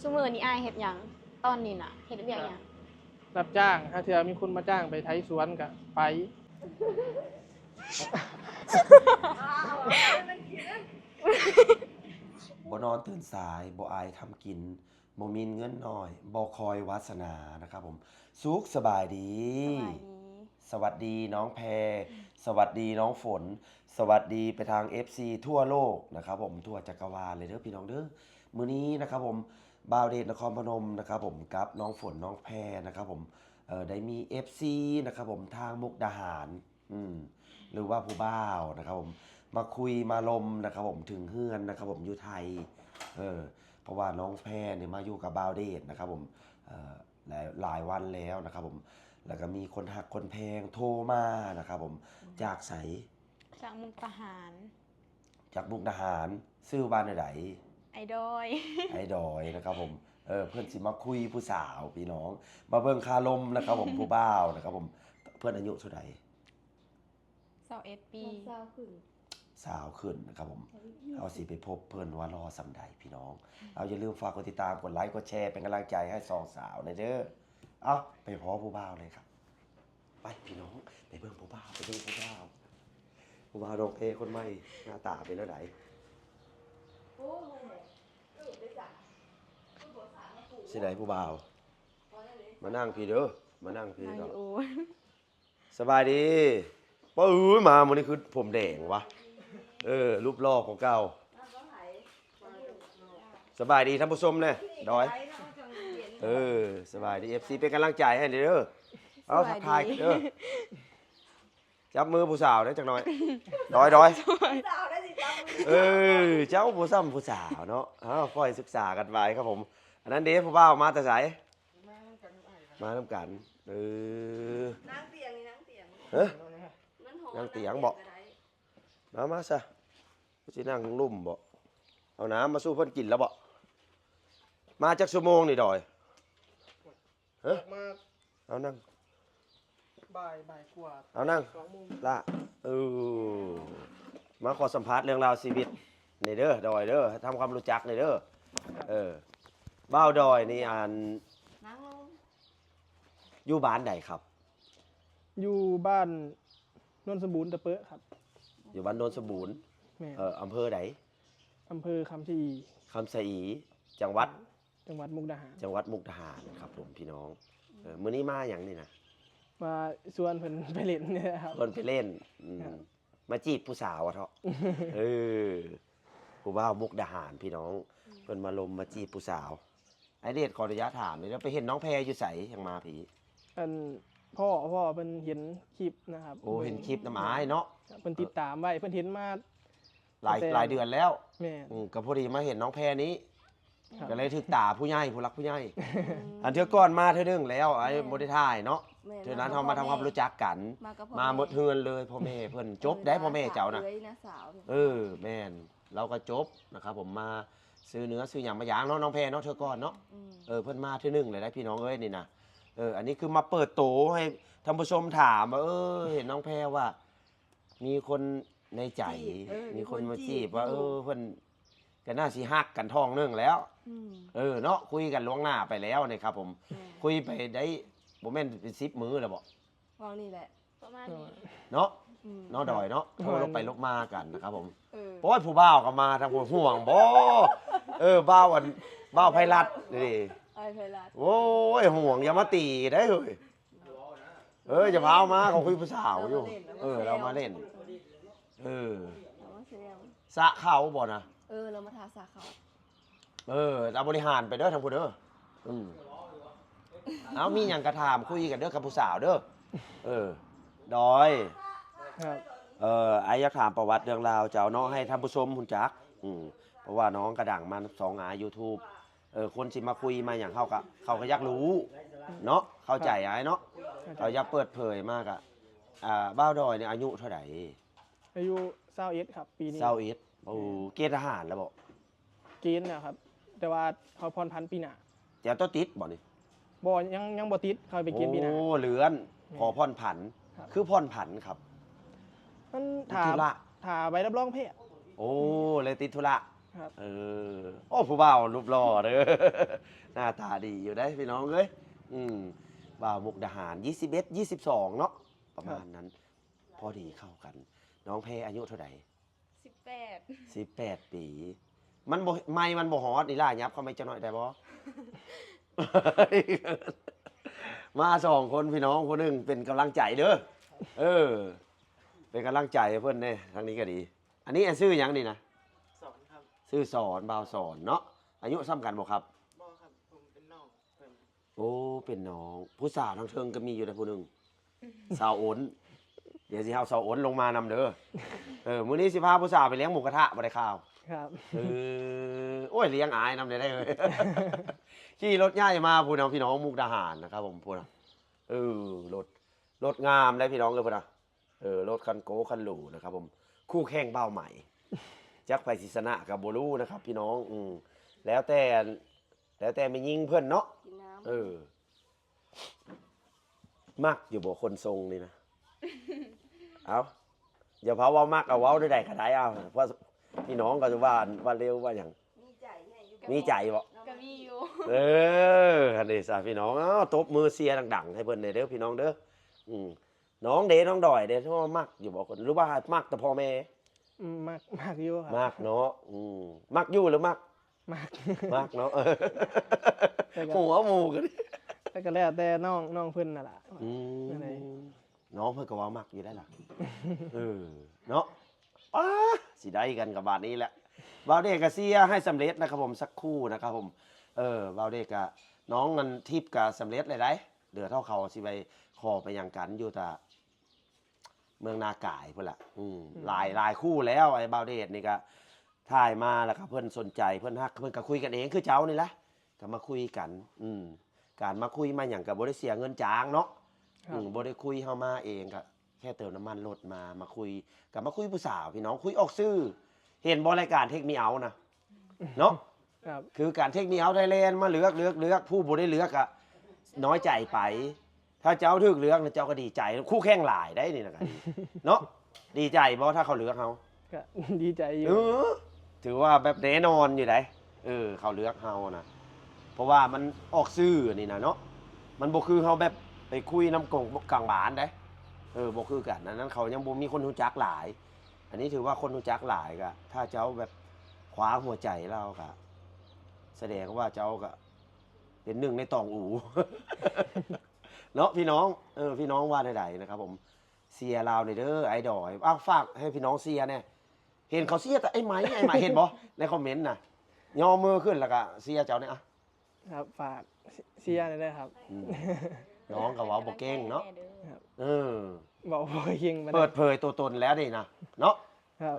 ซุมื้อนี้อ้ายเฮ็ดหยังตอนนี้น่ะเฮ็ดเวียกหยังรับจ้างถ้าเทื่อมีคนมาจ้างไปไถสวนก็ไปบ่นอนตื่นสายบ่อายทำกินบ่มีเงินน้อยบ่คอยวาสนานะครับผมสุขสบายดี สวัสดีน้องแพรสวัสดีน้องฝน สวัสดีไปทาง FC ทั่วโลกนะครับผมทั่วจักรวาลเลยเด้อพี่น้องเด้อมื้อนี้นะครับผมบ่าวเดชนครพนมนะครับผมกับน้องฝนน้องแพรนะครับผมได้มี FC นะครับผมทางมุกดาหารหรือว่าผู้บ่าวนะครับผมมาคุยมาลมนะครับผมถึงเฮือนนะครับผมอยู่ไทยเพราะว่าน้องแพรเนี่ยมาอยู่กับบ่าวเดชนะครับผมหลายวันแล้วนะครับผมแล้วก็มีคนหักคนแพงโทรมานะครับผมจากไสจากมุกดาหารจากมุกดาหารซื้อบ้านไหนไอ้ดอยไอ้ดอยนะครับผมเพื่อนสิมาคุยผู้สาวพี่น้องมาเบิ่งคาลมนะครับผมผู้บ่าวนะครับผมเพื่อนอายุเท่าไหร่21 ปีสาวขึ้นนะครับผมเอาสิไปพบเพื่อนว่ารอสำใดพี่น้องเอาอย่าลืมฝากกดติดตามกดไลค์กดแชร์เป็นกำลังใจให้สองสาวหน่อยเด้อเอาไปพอผู้บ่าวเลยครับไปพี่น้องไปเบิ่งผู้บ่าวไปเบิ่งผู้บ่าวดอกคนใหม่หน้าตาเป็นแล้วไหนสิไหนผู้บ่าวมานั่งพี่เด้อมานั่งพี่ก่อนสบายดีป้ามาวันนี้คือผมแดงวะรูปหล่อของเก่าสบายดีท่านผู้ชมเนี่ยดอยสบายดี FC เป็นกำลังใจให้เด้อเอาทักทายเด้อจับมือผู้สาวได้จักหน่อยดอยเจ้าผู้ซ้ำผู้สาวเนาะค่อยศึกษากันไปครับผมอันนั้นเด้ผู้บ่าวมาแต่ไสมาน้ำกันนั่งเตียงนี่นั่งเตียงนั่งเตียงบอกมาซะสินั่งลุ่มบ่เอาน้ำมาสู้เพิ่นกินแล้วบ่มาจากชั่วโมงนี่ดอยมาเอานั่งบ่ายกว่าเอานั่งละมาขอสัมภาษณ์เรื่องราวชีวิตนี่เด้อดอยเด้อทำความรู้จักนี่เด้อบ้าวดอยนี่อยู่บ้านใดครับอยู่บ้านโนนสมบูรณ์ตะเปอะครับอยู่บ้านโนนสมบูรณ์อำเภอใดอำเภอคำชะอีจังหวัดมุกดาหารครับผมพี่น้องมื้อนี้มาอย่างนี่นะมาชวนเพิ่นไปเล่นเนี่ยครับเพิ่นไปเล่นมาจีบผู้สาวเถาะผู้บ่าวมุกดาหารพี่น้องเพิ่นมาลมมาจีบผู้สาวไอเดชขออนุญาตถามนี่แล้วไปเห็นน้องแพรอยู่ไสยังมาพี่พ่อเพิ่นเห็นคลิปนะครับโอ้เห็นคลิปน้ำอ้ายเนาะเพิ่นติดตามไว้เพิ่นเห็นมาหลายเดือนแล้วแม่ก็พอดีมาเห็นน้องแพรนี้ก็เลยถึกตาผู้ใหญ่ผู้รักผู้ใหญ่อันเทื่อก่อนมาเทื่อนึงแล้วไอ้บ่ได้ถ่ายเนาะเทื่อนั้นเฮามาทำความรู้จักกันมาหมดเฮือนเลยพ่อแม่เพิ่นจบได้พ่อแม่เจ้านะแม่นเราก็จบนะครับผมมาซื้อเนื้อซื้อหยังมาย่างเนาะน้องแพรเนาะเทื่อก่อนเนาะเพิ่นมาเทื่อนึงเลยได้พี่น้องเอ้ยนี่นะอันนี้คือมาเปิดโตให้ท่านผู้ชมถามว่าเห็นน้องแพรว่ามีคนในใจมีคนมาจีบว่าเพิ่นก็น่าสิฮักกันท้องนึงแล้วเนาะคุยกันล่วงหน้าไปแล้วนี่ครับผมคุยไปได้บ่แม่นเป็น10มื้อแล้วบ่วางนี่แหละประมาณนี้เนาะดอยเนาะโทรลงไปลกมากันนะครับผมโอ้ยผู้บ่าวก็มาทางห่วงบ่บ่าวไพรัตนี่ไพรัตโอ้ยห่วงอย่ามาตีได้เฮ้ยจะพามาเขาคุยผู้สาวอยู่เรามาเล่นสะเขาบ่นะเรามาทาสาเขาเอาบริหารไปเด้อทางผู้เด้อเอามีอย่างกระถามคุยกันเด้อกับผู้สาวเด้อดอยไอ้อยากถามประวัติเรื่องราวเจ้าน้องให้ท่านผู้ชมหุ่นจักเพราะว่าน้องกระดังมาYouTube คนสิมาคุยมาอย่างเขาก็อยากรู้เนาะเข้าใจไอ้เนาะเราอยากเปิดเผยมากบ้าวดอยเนี่ยอายุเท่าไหร่อายุ21ครับปีนี้21เกณฑ์ทหารแล้วบ่เกณฑ์นะครับแต่ว่าเขาพรพันปีหน้าแต่ต้องติดบ่นี่บ่ยังบ่ติดเขาไปเกณฑ์ปีหน้าเลื่อนขอพรผันคือพรผันครับมันถาใบรับรองเพศเลยติดธุระ ครับ เออโอ้ผู้บ่าวรูปหล่อเด้อ หน้าตาดีอยู่ได้พี่น้องเอ้ยบ่าวมุกดาหาร 21 22เนาะประมาณนั้น พอดีเข้ากัน น้องแพรอายุเท่าไหร่ 18 18 ปี มันบ่ไม่มันบ่ฮอดนี่ล่ะยับเข้าไม่จะหน่อยได้บ่ มาสองคนพี่น้องคนหนึงเป็นกำลังใจเด้อเออ เป็นกำลังใจให้เพิ่นเด้ทางนี้ก็ดี อันนี้ชื่อหยังนี่นะ สอนครับ ชื่อสอนบ่าวสอนเนาะอายุซ้ำกันบ่ครับ บ่ครับผมเป็นน้องเพิ่น โอ้เป็นน้องผู้สาวทางเทิงก็มีอยู่นะผู้หนึงสาวโอนเดี๋ยวสิเฮาสาวโอนลงมานำเด้อมื้อนี้สิพาผู้สาวไปเลี้ยงหมูกระทะบ่ได้ข่าว ครับ โอ้ยเลี้ยงอายนำได้เลย ขี่รถย่ายมาพูดเอาพี่น้องมุกดาหารนะครับผมพูดเอารถงามได้พี่น้องเลยพูดเอารถคันโก้คันหรูนะครับผมคู่แข่งเบ้าใหม่จักไผศิษนะกับโบลูนะครับ พี่น้องแล้วแต่ไม่ยิงเพื่อนเนาะ กินน้ำ มักอยู่บ่คนทรงนี่นะ เอาอย่าเผาเว่ามักเอาเว้าได้ใดก็ได้เอาเพราะพี่น้องก็จะว่าเร็วว่าอย่าง มีใจให้อยู่ มีใจบ่ ก็มีอยู่ อันนี้สาพี่น้องตบมือเสียดังๆให้เพิ่นได้เด้อพี่น้องเด้อน้องเด้น้องดอยเด้ที่ว่ามักอยู่บ่คนหรือว่ามักแต่พ่อแม่ มากอยู่ครับ มักเนาะมักอยู่หรือมัก มาก มักเนาะหัวหมูกัน แต่ก็แล้วแต่น้องเพิ่นน่ะล่ะ อะไร น้องเพิ่นก็ว่ามักอยู่ได้ล่ะเนาะสิได้กันกับบาดนี้แหละบาวเดกกับเซียให้สำเร็จนะครับผมสักครู่นะครับผมบาวเดกกับน้องเงินทิพย์กับสำเร็จเลยได้เดือเท่าเขาสิไปขอไปยังกันอยู่แต่เมืองนากายเพื่อนละหลายคู่แล้วไอ้บาวเดกนี่ก็ถ่ายมาแล้วครับเพื่อนสนใจเพื่อนฮักเพื่อนก็คุยกันเองคือเจ้านี่แหละก็มาคุยกันการมาคุยมาอย่างกับบริเสียเงินจ้างเนาะบริคุยเข้ามาเองก็แค่เติมน้ำมันรถมาคุยกับมาคุยผู้สาวพี่น้องคุยออกซื่อเห็นบริการเทคมีเอานะเนาะ ครับ คือการเทคมีเอาไทยแลนด์มาเลือกผู้บริเลือกอะน้อยใจไป ถ้าเจ้าถึกเลือกเจ้าก็ดีใจคู่แข่งหลายได้นี่นะครับเนาะดีใจเพราะถ้าเขาเลือกเขา ก็ ดีใจอยู่ ถือว่าแบบแน่นอนอยู่ไหนเขาเลือกเฮานะเพราะว่ามันออกซื่อนี่นะเนาะมันบ่คือเฮาแบบไปคุยน้ำกงกลางบ้านได้บ่คือกันนั้นเขายังบ่มีคนรู้จักหลาย อันนี้ถือว่าคนรู้จักหลายก็ถ้าเจ้าแบบคว้าหัวใจเราก็แสดงว่าเจ้าก็เป็นหนึ่งในตองอู เนาะพี่น้องพี่น้องว่าใดๆนะครับผมเสียลาวในเด้อไอ้ดอยฝากให้พี่น้องเสียเนี่ยเห็นเขาเสียแต่ไอ้ไหมเห็นบ่ในคอมเมนต์น่ะย่อมือขึ้นแล้วก็เสียเจ้าเนี่ยอ่ะ ครับฝากเชียร์หน่อยด้วยครับ น้องกับเว้าบ่เก่งเนาะบอกบ่เก่งมา เปิดเผยตัวตนแล้วนี่นะเนาะ ครับ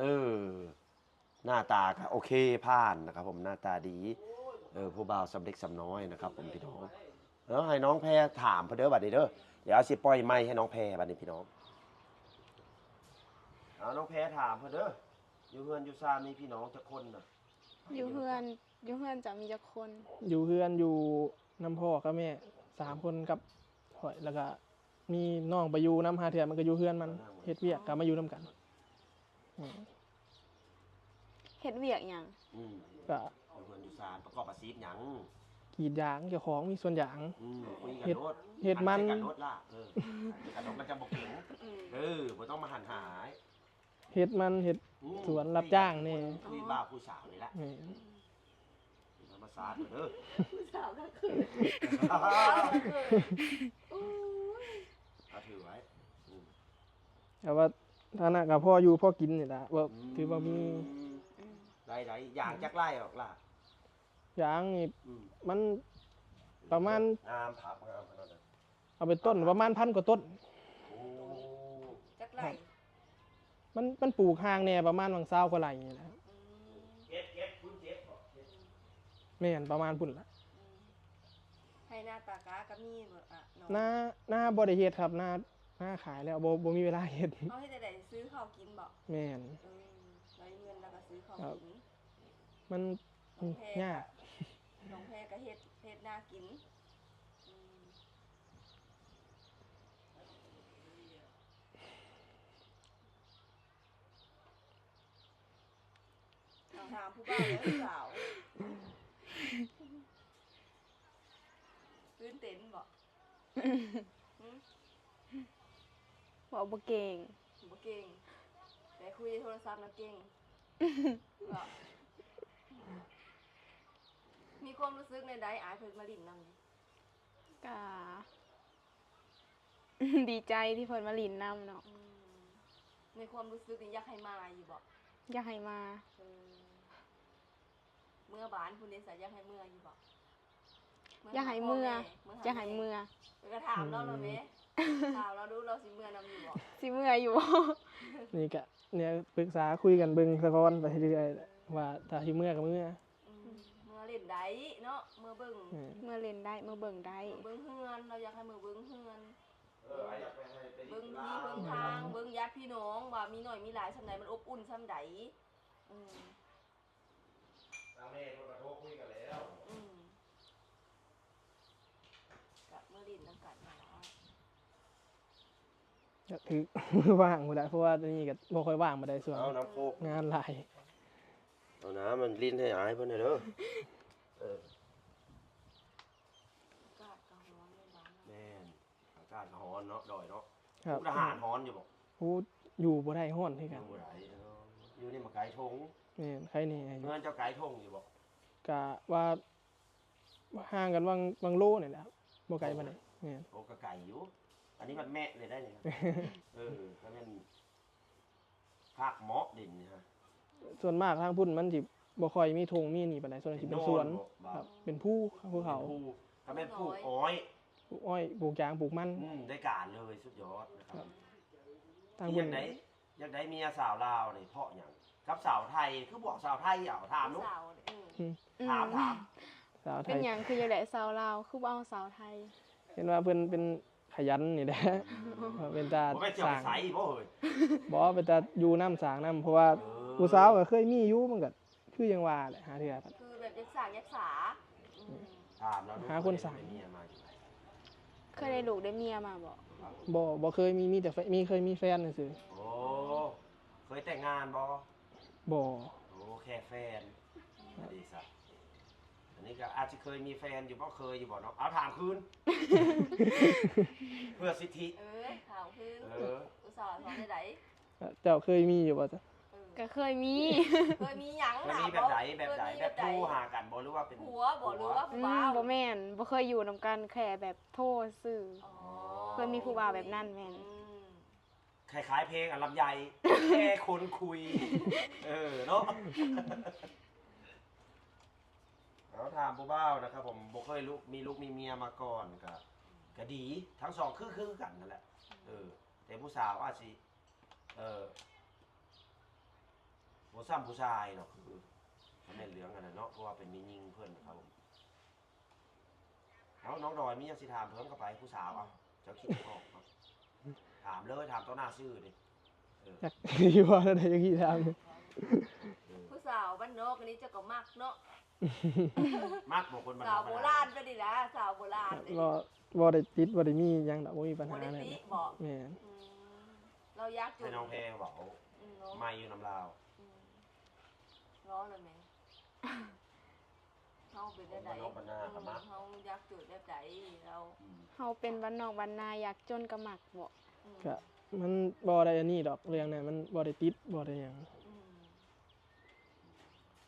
หน้าตาก็โอเคผ่านนะครับผมหน้าตาดีผู้บ่าวสำเร็จสำน้อยนะครับผมพี่น้องให้น้องแพรถามเพิ่นเด้อบัดนี้เด้อเดี๋ยวสิปล่อยไมค์ให้น้องแพรบัดนี้พี่น้องเอาน้องแพรถามเพิ่นเด้ออยู่เฮือนอยู่ซ่านมีพี่น้องจักคนน่ะ อยู่เฮือนจะมีจักคน อยู่เพื่อนอยู่น้ำพ่อกับแม่3 คนกับข่อยแล้วก็มีน้องไปอยู่น้ำหาเถื่อมันก็อยู่เพื่อนมันเฮ็ดเวียกก็มาอยู่น้ำกัน เฮ็ดเวียกหยัง ก็ อยู่เฮือนอยู่ซ่านประกอบอาชีพหยัง กรีดยางเจ้าของมีส่วนยาง คุยกันโลด เฮ็ดมัน หักันโลดล่ะกันโลดมันจะบ่เก่งบ่ต้องมาหันหาย เฮ็ดมันเฮ็ดสวนรับจ้างนี่ คุยบ้าผู้สาวนี่แหละ นี่ ธรรมศาสตร์เด้อ ผู้สาวก็คือ เอาถือไว้ แต่ว่าฐานะกับพ่ออยู่พ่อกินนี่ล่ะว่าถือว่ามี ได้อย่างจักไล่ออกล่ะ ยางนี่มันประมาณ งามผับงามขนาดนั้น เอาไปต้นประมาณ1,000 กว่าต้น โอ้ จักไหล มันปลูกห่างแน่ประมาณวัง20 กว่าไร่นี่แหละ เก็บคุณเจ็บบ่ แม่นประมาณพุ่นล่ะ ให้หน้าตากาก็มีบ่อ่ะน้อง หน้าบ่ได้เฮ็ดครับหน้าขายแล้วบ่มีเวลาเฮ็ด เอาให้แต่ซื้อข้าวกินบ่ แม่น ไว้เงินแล้วก็ซื้อข้าวกิน มัน น้องแพร ยาก น้องแพรก็เฮ็ดหน้ากินเอา ถามผู้บ่าวและผู้สาวตื่นเต้นบ่ บอกบ่เก่ง บ่เก่งแต่คุยในโทรศัพท์นะเก่งบ่มีความรู้สึกในใดอายเพิ่นมาลิ้นนำ กะ ดีใจที่เพิ่นมาลินนำเนาะ ในความรู้สึกนี่อยากให้มาอยู่บ่ อยากให้มา เออเมื่อบานคุณเดชอยากให้เมื่ออยู่บ่ อยากให้เมื่ออยากให้เมื่อ ก็ถามเราเลยไหมถามเราดูเราสิเมื่อนำอยู่บ่ สิเมื่ออยู่บ่ นี่ก็เนี่ยปรึกษาคุยกันเบิ่งซะก่อนไปเรื่อยๆว่าถ้าสิเมื่อก็เมื่อ เมื่อเล่นได้เนาะเมื่อเบิ่ง เมื่อเล่นได้เมื่อเบิ่งได้ เบิ่งเฮือนเราอยากให้เมื่อเบิ่งเฮือน ไอ้อยากไปให้ไป เบิ่งที่เบิ่งทางเบิ่งญาติพี่น้องว่ามีหน่อยมีหลายซำใดมันอบอุ่นซำใดอืม ทางแม่เพิ่นก็โทรคุยกันแล้ว กับเมื่อลิ้นนำกันนั่นล่ะ ก็ถือ ว่างบ่ได้เพราะว่าตอนนี้ก็บ่ค่อยว่างบ่ได้ส่วน เอาน้ำโคก งานหลาย เอาน้ำมันลิ้นให้อายเพิ่นหน่อยเด้อเออ อากาศก็ร้อนเลยบ้าน แม่นอากาศก็ร้อนเนาะดอยเนาะ ครับ ทหารร้อนอยู่บ่ ผู้อยู่บ่ได้ฮ้อนคือกัน อยู่ไหนเนาะอยู่นี่มาไกลทง แม่นใครนี่ เงินเจ้าไกลทงอยู่บ่ ก็ว่าห่างกันวังโลนี่แหละครับบ่ไกลปานใดแม่น โอ้ก็ไกลอยู่ อันนี้มันแม่เลยได้นี่ครับ ถ้าแม่นภาคเหมาะดินนี่ฮะ ส่วนมากทางพุ่นมันสิบ่ค่อยมีธงมีนี่ปานใดส่วนใหญ่สิเป็นสวน บ่ ครับเป็นภูภูเขา เป็นภูถ้าแม่นปลูกอ้อย ปลูกอ้อยปลูกยางปลูกมัน ได้การเลยสุดยอดนะครับ ทาง อ พุ่ ยาน กได้อยากได้เมียสาวลาวนี่เพราะหยังกับสาวไทยคือบอกสาวไทยเอาถามลูก สาว ถาม สาวไท เป็น ย หยังคืออยากได้สาวลาวคือบ่เอาสาวไทย เห็นว่าเพิ่นเป็นขยันนี่แหละเป็นตา บ่แม่นเจ้า ส ไป ร้าง ใส่บ่เฮ้ย บ่เป็นตาอยู่น้ำสร้างน้ำเพราะว่าผู้สาวก็เคยมีอยู่มันก็คือยังว่าแหละหาเทื่อครับ คือแบบยักษายักษา ถามแล้ว หาคนสั่ง เมียมาอยู่ไหน เคยได้ลูกได้เมียมาบ่ บ่เคยมีแต่เคยมีแฟนซื่อ โอ้เคยแต่งงานบ่ ๆบ่ โอ้แค่แฟนดีสัตว์อันนี้ก็อาจจะเคยมีแฟนอยู่บ่เคยอยู่บ่เนาะเอาถามคืน เพื่อสิทธิ ข่าวคือ เออ อุตส่าห์สอนได้ไหน เจ้าเคยมีอยู่บ่จ๊ะ ก็เคยมี เคยมีหยัง เคยมีแบบไหนแบบผู้หากันบ่หรือว่าเป็น ผัวบ่หรือว่า อื ผู้ ม บ่าว บ่แม่นบ่เคยอยู่นำกันแค่แบบโทรซื่อเคยมีผู้บ่าวแบบนั้นแม่น คล้ายๆเพลงอันลำไยแค่คนคุย เนาะ เอาถามผู้บ่าวนะครับผมบ่เคยมีลูกมีเมียมาก่อนก็ดีทั้งสองคือกันนั่นแหละแต่ผู้สาวอาจสิบ่ซ้ำผู้ชายเนาะคือมันเป็นเรื่องกันนะเนาะเพราะว่าเป็นมียิงเพิ่นครับผมเอาน้องดอยมีหยังสิถามเพิ่มเข้าไปผู้สาวอ่ะเจ้าคิดออกเนาะถามเลยถามต่อหน้าซื่อดิ จักอยู่ว่าได้จักกี่ทาง ผู้สาวบ้านนอกอันนี้เจะก็มักเนาะ มักบอกคนบ้าน สาวน อก โบราณไปดินะสาวโบราณ บ่ได้ติดบ่ได้มีหยังดอกบ่มีปัญ โบ หา ราณ เลย ติบอก แม่น เราอยากจุ ให้ ด น้องแพงบอก เนาะ ไม่อยู่น้ำลาว ร้อนเลยไหมเขาเป็นได้ไหนเขาอยากจุดได้ไหนเรา เฮาเป็นบ้านนอกบ้านนาอยากจนกะหมักบ่ ก็มันบ่ได้อันนี้ดอกเรื่องนั้นมันบ่ได้ติดบ่ได้หยัง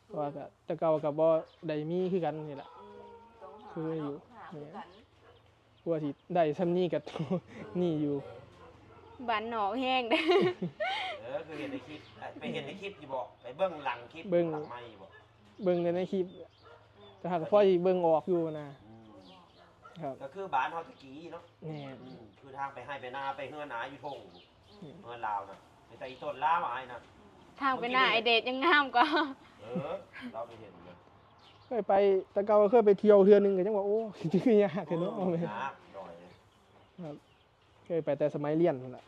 เพราะว่าก็แต่เก่าก็บ่ได้มีคือกันนี่แหละ ต้องหา คืออยู่ หาคือกัน กลัวสิได้ซำนี้ก็ นี่อยู่ บ้านนอกแห้งเด้อ คือเห็นในคลิปไปเห็นในคลิปอยู่บอกไปเบื้องหลังคลิปหลังไม่บอก เบิ่งในคลิปแต่หากพอสิเบิ่งออกอยู่นะครับ ก็คือบ้านเฮาตะกี้เนาะ แน่น คือทางไปให้ไปนาไปเฮือนอาอยู่ทงเฮือนลาวนะไปแต่อีต้นลาวไอ้นะ ทางไปหน้าไอเดทยังงามกว่า เราไปเห็นเลย เคยไปแต่เก่าก็เคยไปเที่ยวเทื่อนึงก็จังว่าโอ้ คือยากเนาะ ดอย ครับเคยไปแต่สมัยเรียนนั่นแหละ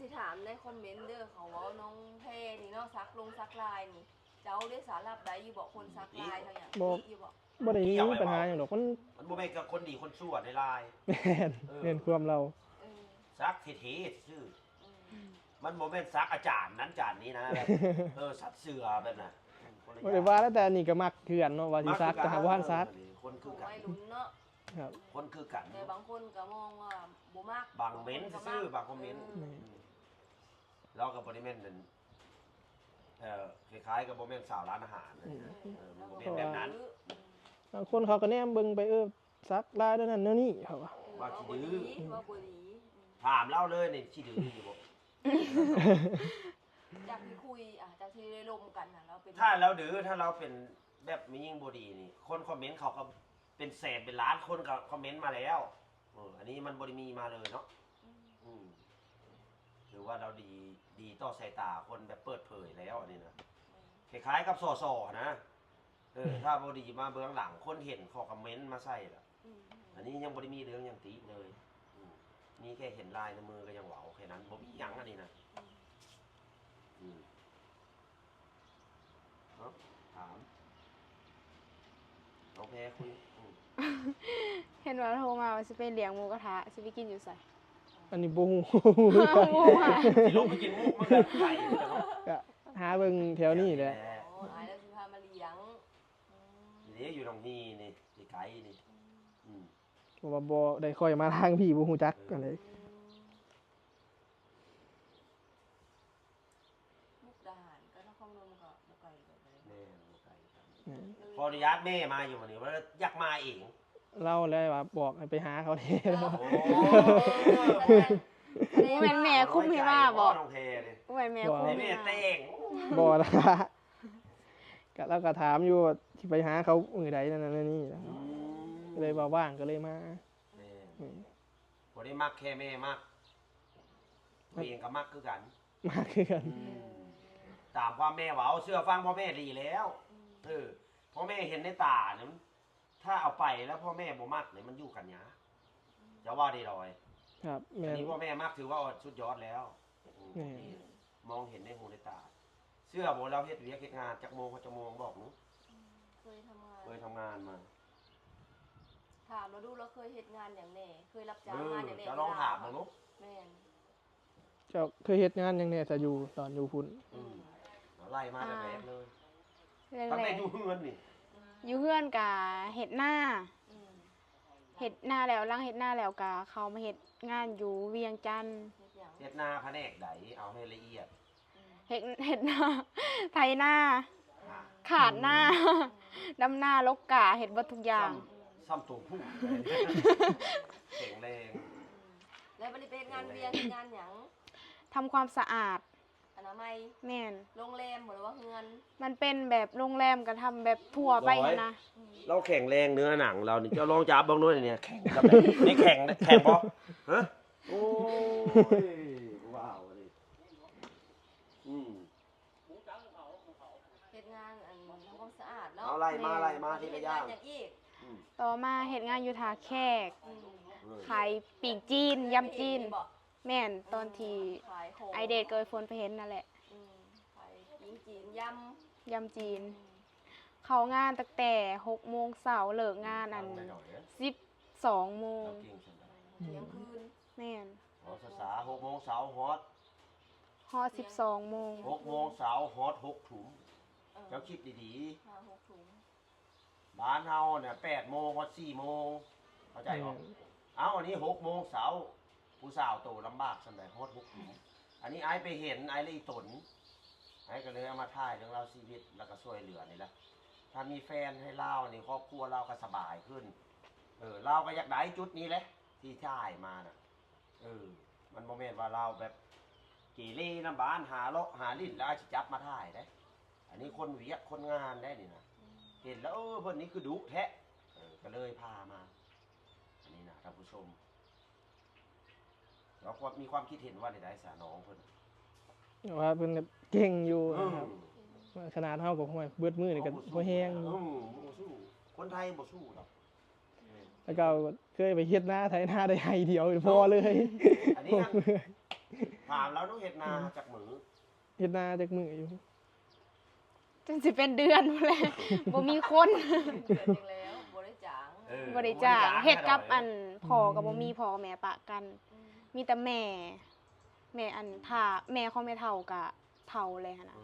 สิถามในคอมเมนต์เด้อเขาว่าน้องเพนี่เนาะซักลายนี่เจ้าได้สารับใดอยู่บอกคนซักลายทางอย่างอยู่บอก บ่ได้มีปัญหาหยังดอกมัน มันบ่แม่นกับคนดีคนชั่วในลาย แม่นความเรา ซักเท่ๆชื่อมันโมเมนต์ซักอาจารย์นั้นอาจารย์นี้นะแบบสัตว์เสือแบบน่ะคน บ่ได้ว่าแล้วแต่อันนี้ก็มักคือกันเนาะว่าสิซักแต่หาบ่ทันซัก คนคือกัน วัยรุ่นเนาะ ครับ คนคือกัน แต่บางคนก็มองว่าบ่มัก บางเม้นซื่อๆบางคอมเมนต์ เรากับบริเวณนั้นคล้ายๆกับบ่แม่นสาวร้านอาหารนะบ่แม่นแบบนั้น บางคนเขาก็แนมเบิ่งไปซักลายนั่นนั่นนี่เขาว่า ว่าขี้ดื้อ ว่าบ่ดี ถามเล่าเลยนี่ขี้ดื้ออยู่บ่ จากที่คุยจากที่ได้ลมกันเราเป็น ถ้าเราดื้อถ้าเราเป็นแบบมียิ่งบ่ดีนี่คนคอมเมนต์เขาก็เป็นแสนเป็นล้านคนก็คอมเมนต์มาแล้วอันนี้มันบ่ได้มีมาเลยเนาะถือว่าเราดีต่อสายตาคนแบบเปิดเผยแล้วอันนี้นะคล้ายๆกับสอนะถ้าบ่ดีมาเบื้องหลังคนเห็นขอคอมเมนต์มาใส่ล่ะอันนี้ยังบ่ได้มีเรื่องหยังติเลยนี่แค่เห็นลายในมือก็ยังเว้าแค่นั้นบ่มีหยังอันนี้นะถามน้องแพรคุย เห็นว่าโทรมาว่าสิไปเลี้ยงหมูกระทะสิไปกินอยู่ไส อันนี้บ่ฮู้ หมูอ่ะ สิลงไปกินมุกมันก็ไก่เนาะ ก็หาเบิ่งแถวนี้แหละ อายแล้วสิพามาเลี้ยง นี่อยู่ตรงนี้นี่ไก่นี่ เพราะว่าบ่ได้ค่อยมาทางพี่บ่ฮู้จักกันเลย มุกดาหารก็นครพนมก็บ่ไกลกันเลย แม่ไก่ขออนุญาตแม่มาอยู่วันนี้ว่าอยากมาเอง เล่าแล้วว่าบอกให้ไปหาเขาแท้แล้ว โอ้ บ่แม่นแม่คุมให้มาบ่ น้องแพรนี่ บ่แม่นแม่คุม ให้ ให้ แม่ มา เต้ง บ่ล่ะก็เราก็ถามอยู่ว่าสิไปหาเขามื้อใดนั่นนั่นนี่ก็เลยว่าว่างก็เลยมา แม่บ่ได้มักแค่แม่มักตัวเองก็มักคือกัน มาคือกัน ตามความแม่เว้าเชื่อฟังพ่อแม่ดีแล้วพ่อแม่เห็นในตาเนี่ยถ้าเอาไปแล้วพ่อแม่บ่มักเนี่ยมันอยู่กันยากจะว่าได้ลอย ครับ อั แม่ น น นี้พ่อแม่มักถือว่าสุดยอดแล้วมองเห็นในหูในตาเชื่อบ่เราเฮ็ดเวียกเฮ็ดงานจักโมงเขาจักโมงบอกหนู เคยทำงาน เคยทำงานมา ถามเราดูเราเคยเฮ็ดงานอย่างแน่เคยรับจ้างงานอย่างแน่ จะลองถามมึงลูก แม่น เจ้าเคยเฮ็ดงานหยังแหน่จะอยู่ตอนอยู่พุ่น ไล่มาแต่แรกเลย แร ตั้งแต่ ก อยู่เฮือนนี่ ๆอยู่เฮือนกะเฮ็ดหน้าเฮ็ดหน้าแล้วหลังเฮ็ดหน้าแล้วกะเขามาเฮ็ดงานอยู่เวียงจันทน์ เฮ็ดหยัง เฮ็ดหน้าแผนกใดเอาให้ละเอียด เฮ็ดหน้าไถหน้าขาดหน้าดำหน้าลกกะเฮ็ดเบิดทุกอย่าง ซ้ำตัวผู้แข็งแรง แล้วบัดนี้ไปเฮ็ดงานเวียงเฮ็ดงานหยัง ทำความสะอาด อนามัย แม่น โรงแรมหรือว่าเฮือน มันเป็นแบบโรงแรมก็ทำแบบทั่วไปหั้นนะ เราแข็งแรงเนื้อหนังเรานี่จะลองจับบ้างด้วยเนี่ยแข็งกับนี่แข็งบ่ฮะโอ้ยว้าวเลย เฮ็ดงานทำความสะอาดเนาะ เอาไล่มาทีละอย่าง เฮ็ดงนอย่างอีก ต่อมาเฮ็ดงานอยู่ท่าแขก อืม ขายปีกจีนยำจีน บ่ แม่นตอนที่ ขายของ ไอเดทเกยฝนไปเห็นนั่นแหละ ขายยิงจีนย ยำจีน เข้างานตั้งแต่6 โมงเช้าเลิกงาน12 โมง ำเที่ยงคืน แม่น ภาษา6 โมงเสาร์ฮอต ฮอด12 โมง 6 โมงเสาร์ฮอต6 ถุงเจ้าคิดดี 5-6 ถุง ๆบ้านเฮาเนี่ย8 โมงฮอต4 โมงเข้าใจบ่เอาอันนี้6 โมงเสาร์ผู้สาวโตลำบากซั่นใดฮอต6 ถุงอันนี้ไอ้ไปเห็นไอ้เลยตนไอ้ก็เลยเอามาถ่ายเรื่องราวชีวิตแล้วก็ช่วยเหลือนี่แหละถ้ามีแฟนให้เล่านี่ครอบครัวเราก็สบายขึ้นเราก็อยากได้จุดนี้แหละที่ถ่ายมาน่ะมันบ่แม่นว่าเราแบบเกเรน้ำบ้านหาเลาะหาลิ้นแล้วสิจับมาถ่ายได้อันนี้คนเวียกคนงานได้นี่นะเห็นแล้วเพิ่นนี้คือดุแท้ก็เลยพามาอันนี้นะท่านผู้ชมแล้วก็มีความคิดเห็นว่าในได้สาน้องเพิ่น ว่าเพิ่นก็เก่งอยู่นะครับขนาดเฮาก็ห้วยเบิดมือนี่ก็บ่แฮง บ่สู้คนไทยบ่สู้หรอก แล้วก็เคยไปเฮ็ดนาไถนาได้ไห้เดียวพอเลย อันนี้นะถามแล้วต้องเฮ็ดนาจากมือ เฮ็ดนาจักมืออยู่ จนสิเป็นเดือนพู้นแหละบ่มีคน เดือนหนึงแล้วบ่ได้จ้าง บ่ได้จ้างเฮ็ดกับอันพ่อก็บ่มีพ่อแม่ปะกัน มีแต่แม่อันถ้าแม่ของแม่เฒ่าก็เฒ่าเลยหั่นน่ะ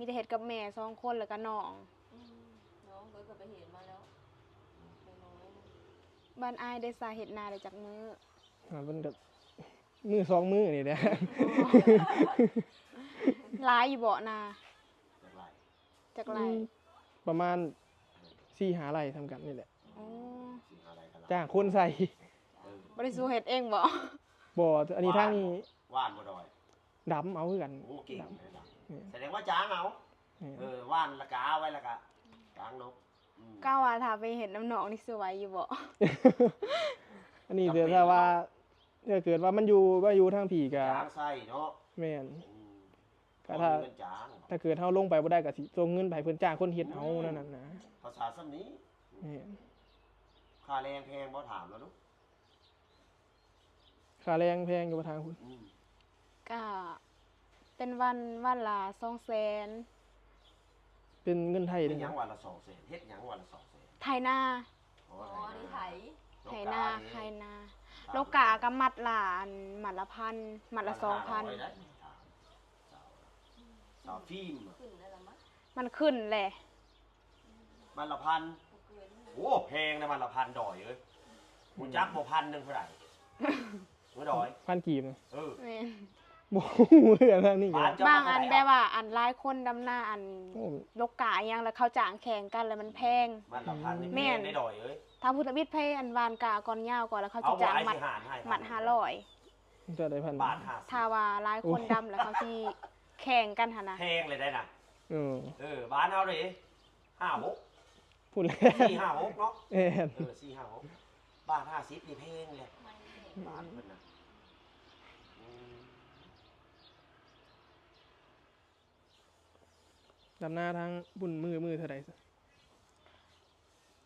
มีแต่เฮ็ดกับแม่2คนแล้วก็น้อง น้องก็ไปเห็นมาแล้วน้อยๆนะ บ้านอ้ายได้สาเฮ็ดนาได้จักมื้อ มันก็มือ2มือนี่แหละ หลายอยู่บ่นา จักไร จักไร ประมาณ4-5 ไร่ทำกันนี่แหละ อ๋อ สิหาอะไรกันล่ะ จ้างคนใส่ บ่ได้สู้เฮ็ดเองบ่ บ่อันนี้ทางนี้ ว่านบ่ดอย ดำเอาคือกัน โอ้เก่งเลยนะ นี่ แสดงว่าจ้างเอา นี่ ว่านละกาไว้ละกะจ้างนกอืม ก้าวว่าถ้าไปเห็นน้ำน้องนี่สวยอยู่บ่ อันนี้เดี๋ยวถ้าว่าถ้าเกิดว่ามันอยู่ทางผีก็ จ้างไส้เนาะ แม่น อืม ก็ถ้า บ่มีเงินจ้าง ถ้าเกิดเฮาลงไปบ่ได้ก็สิส่งเงินไปให้เพิ่นจ้างคนเฮ็ดเอานั่นน่ะนะ ภาษาซ้ำนี้ แม่น ค่าแรงแพงบ่ถามแล้วลูก ค่าแรงแพงอยู่บ่ทางคุณ อืม ก็เป็นวันละ200,000 เป็นเงินไทย เฮ็ เด้ ด อ หยัง นะ วันละ200,000เฮ็ดหยังวันละ200,000 ไถนา อ๋อ อ๋อนี่ไถ ไถนาไถนาโลกาก็มัดละอันมัดละพันมัดละ2,000 สาวฟิล์ม ขึ้นได้ละมั้ง มันขึ้นแหละ มันละพัน บ่เกินนี่ โอ้แพงนะมันละพันดอยเอ้ยกูจักบ่พันหนึงเท่าไหร่มื้อดอย พันกีบนะ เออ แม่น บ่ฮู้คือกันทางนี้ก็ บ้านเจ้า บาง ม อัน เท่ แบ ไหร่ บว่าอันหลายคนดำหน้าอัน โอ้ โลกาอิหยังแล้วเขาจ้างแข่งกันแล้วมันแพง มันละพันนี่ แม่ แม่ น นได้ดอยเอ้ย ถ้าพุทธมิตรเพอันวานกาก่อนยาวก่อนแล้วเขา เอา สิ บ่ จ้าง ไอ้ มัด สิหารให้ มัด500 จะได้พัน บาท50 ถ้าว่าหลายคนดำแล้วเขาสิแข่งกันหั่นนะ แพงเลยได้น่ะ เออ บ้านเฮาเด้5-6 พูดแล้ว 4-5-6เนาะ แม่น 4-5-6บาท50นี่แพงเลยบาทเพิ่นน่ะอืม ดำหน้าทางบุญมือเท่าใดซะ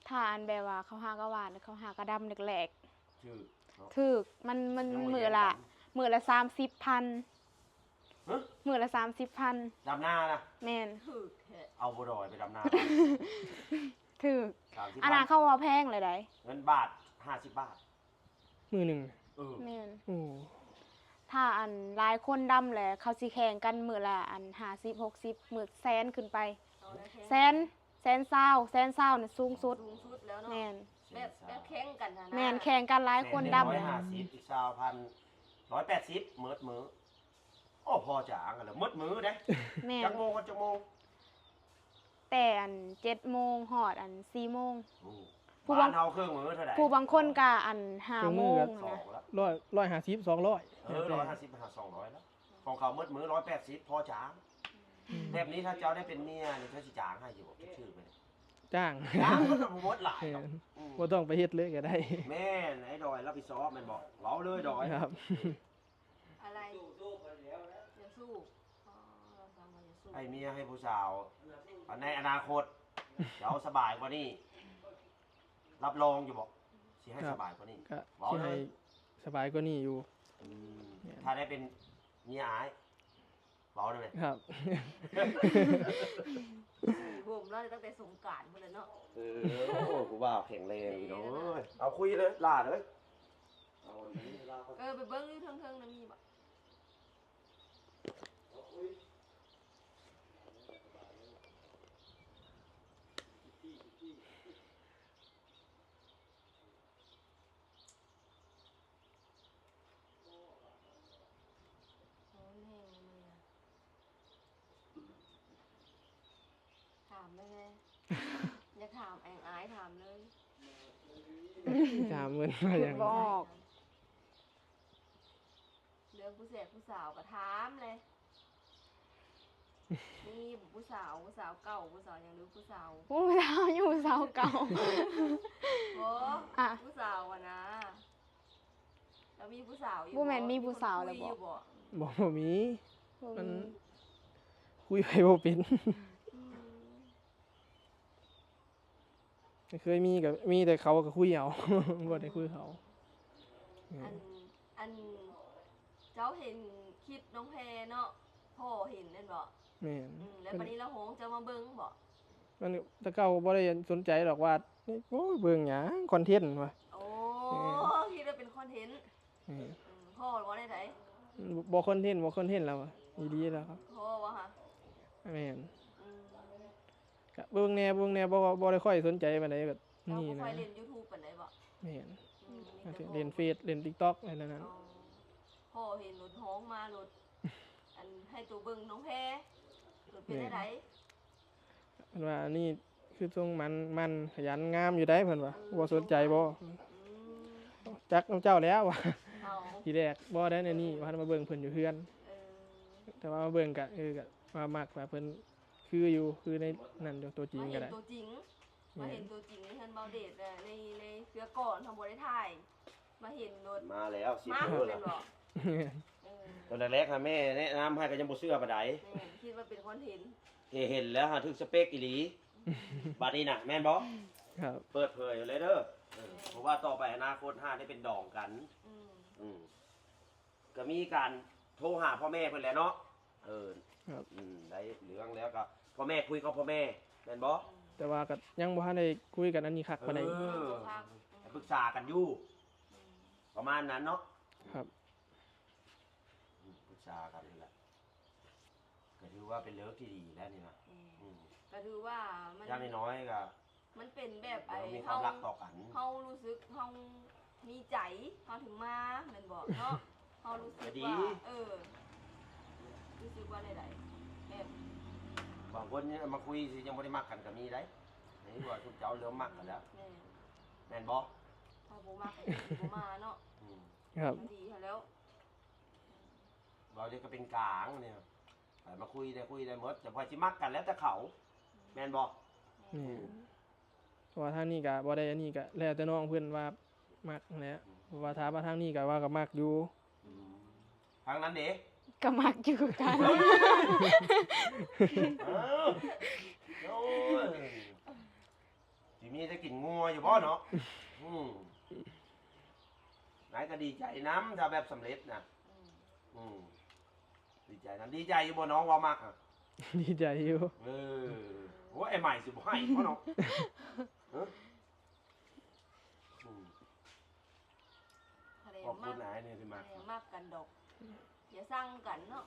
ถ้าอันแบบว่าเขาหากระหวานเขาหากระดำแหลก ชื่อเนาะ ๆถึกมันมือละ30,000 ฮะ มือละ30,000 ดำนานะ แม่น ถึกแท้ เอาบ่ดอยไปดำนา ถึก 30 อันนั้นเขาว่าแพงเลยได้ เงินบาท50 บาท มือหนึ่ง เออ แม่น โอ้ ถ้าอันหลายคนดำแหละเขาสิแข่งกันมือละอัน50-60มือแสนขึ้นไป เอาได้แค่ แสนเศร้าเนี่ยสูงสุด สูงสุดแล้วเนาะ แม่น แบบแข่งกันนะ แม่นแข่งกันหลายคนดำ 150 เลย อีก180มื้อโอ้พอจ๋างกันแล้วมื้อเด้ แม่ จั น กโมงกันจักโมง แต่อัน7:00 นหอดอัน4:00 น ผู้ บ้า บาง นเฮาเครื่องมื้อเท่าไหร่ ผู้บางคนก็อัน5:00 น สอ นะ งแล้ว 150 200 เออ150 200แล้วของเขามื้อ180พอจ๋างแบบนี้ถ้าเจ้าได้เป็นเมียนี่เจ้าสิจ๋างให้อยู่บ่คิดชื่อไป จ้าง จ๋างมันก็บ่หมดหลาย แม่ ดอก น อืม บ่ต้องไปเฮ็ดเลยก็ได้ แม่นไอ้ดอยรับผิดชอบแม่นบอกเว้าเลยดอย ครับ อะไรอย่าสู้อ๋อเราทำมาอย่าสู้ ให้เมียให้ผู้สาวในอนาคตเดี๋ยวสบายกว่านี้รับรองอยู่บอกสิให้ ครั ส บ บายกว่านี้ ก็ เว้า สิ เล ให้ ย สบายกว่านี้อยู่ อืมถ้าได้เป็นเมียอายเว้าได้ไหม ครับ บ่มเราตั้งแต่สงกรานต์พุ่นเลยเนาะ เออโอ้กูว่าแข็งแรงพี่น้องเอ้ยเอาคุยเลยลาเลยเอาอันนี้ลาก่อน ไปเบิ้งอยู่เทิงๆนะมีบ่ โอ้ยแห้งเลยอะถามได้ไง อยากถามแองอายถามเลย จามเงินมาอย่าง บ นี้ อก เรื่องผู้แสบผู้สาวก็ถามเลย นี่ผู้สาวเก่าผู้สาวยังรู้ผู้สาว ผู้สาวอยู่สาวเก่า โอ้ อ่ะ ผู้สาวอะนะแล้วมีผู้สาวอยู่ บ่แม่นมีผู้สาวแล้วบ่ มีคนคุยอยู่ บอกบ่มี มัน อืม คุยไปบ่เป็น อืม เคยมีกับมีแต่เขาก็คุยเอา บ่ได้คุยเขา อันเจ้าเห็นคลิปน้องแพรเนาะพ่อเห็นนั่นบ่ แม่น แล้ววันนี้ละหงจะมาเบิ่งบ่ มันแต่เก่าบ่ได้สนใจหรอกว่าโอ้ยเบิ่งหยังคอนเทนต์ว่ะ โอ้คิดว่าเป็นคอนเทนต์ แม่น พ่อว่าได้ไหน บ่คอนเทนต์แล้วว่ะดีๆแล้วครับ พ่อว่าฮะ แม่น ก็เบิ่งแหน่บ่ได้ค่อยสนใจปานใดก็ เจ้า นี่ บ่ค่ นะ อยเล่น YouTube ปานใดบ่ แม่น มีแต่ เล่นเฟซเล่น TikTok อะไรนั้น อ๋อพ่อเห็นรถฮ้องมารถอันให้ตัวเบิ่งน้องแพรรถเป็นได้ได เพิ่นว่านี่คือทรงมันขยันงามอยู่ได้เพิ่นว่าบ่สนใจบ่ อืม จักน้ำเจ้าแล้วว่า เอา ทีแรกบ่ได้ในนี่ว่ามาเบิ่งเพิ่นอยู่เฮือน เออ แต่ว่ามาเบิ่งก็ก็ว่ามักว่าเพิ่นคืออยู่คือในนั่นอยู่ตัวจริง มา ก็ เห็น ได้ ตัวจริงมาเห็นตัวจริงในเฮือนเบาเดชน่ะในเสือก่อนทำบ่ได้ถ่ายมาเห็นรถ มาแล้วสิ มา เพิ่น เป็น ล่ะ บ่เออ ตอนแรกๆค่ะแม่แนะนำให้ก็ยังบ่เชื่อปานใด แม่คิดว่าเป็นคอนเทนต์ เห็นแล้วหาถึกสเปคอีหลีบัดนี้น่ะแม่นบ่ ครับ เปิดเผยเลยเด้อเพราะว่าต่อไปอนาคตห้าได้เป็นดองกัน อืม ก็มีการโทรหาพ่อแม่เพิ่นแหล้วเนาะครับ ได้เรื่องแล้วก็พ่อแม่คุยกับพ่อแม่แม่นบ่ แต่ว่าก็ยังบ่ทันได้คุยกันอันนี้คักปานใด ให้ปรึกษากันอยู่ประมาณนั้นเนาะ ครับ ปรึกษากันนี่แหละก็ถือว่าเป็นเลิกที่ดีแล้วนี่นะอืม ก็ถือว่ามัน อย่างน้อยๆก็ มันเป็นแบบไอ้ เรามีความรักต่อกัน เฮารู้สึกเฮามีใจเฮาถึงมาแม่นบ่เนาะเฮารู้สึก ก็ดี ว่ารู้สึกว่าใดๆแบบ บางคนเนี่ยมาคุยสิยังบ่ได้มักกันก็มีได้นี่ว่าทุกเจ้าเริ่มมักกันแล้ว แม่ แม่นบ่ ถ้าบ่มักก็บ่มาเนาะ อืม ครับ มันดีแล้ว เราเดี๋ยวก็เป็นกลางเนี่ยแต่มาคุยได้หมดแต่พอสิมักกันแล้วแต่เขา แม่นบ่ นี่เพราะว่าทางนี้ก็บ่ได้อันนี้ก็แล้วแต่น้องเพิ่นว่ามักแหละเพราะว่าถามว่าทางนี้ก็ว่าก็มักอยู่ ทางนั้นเด้ ก็มักอยู่กัน เอ้าโอ้ยสิมีจะกินงัวอยู่บ่เนาะไหนก็ดีใจน้ำถ้าแบบสำเร็จนะดีใจน้ำดีใจอยู่บ่น้องว่ามักอ่ะ ดีใจอยู่ โอ้ไอ้ใหม่สิบ่ให้เพราะน้องทะเล ขอบคุ มา ณ ก นายเนี่ยที่มา มากกันดอกอย่าสร้างกันเนาะ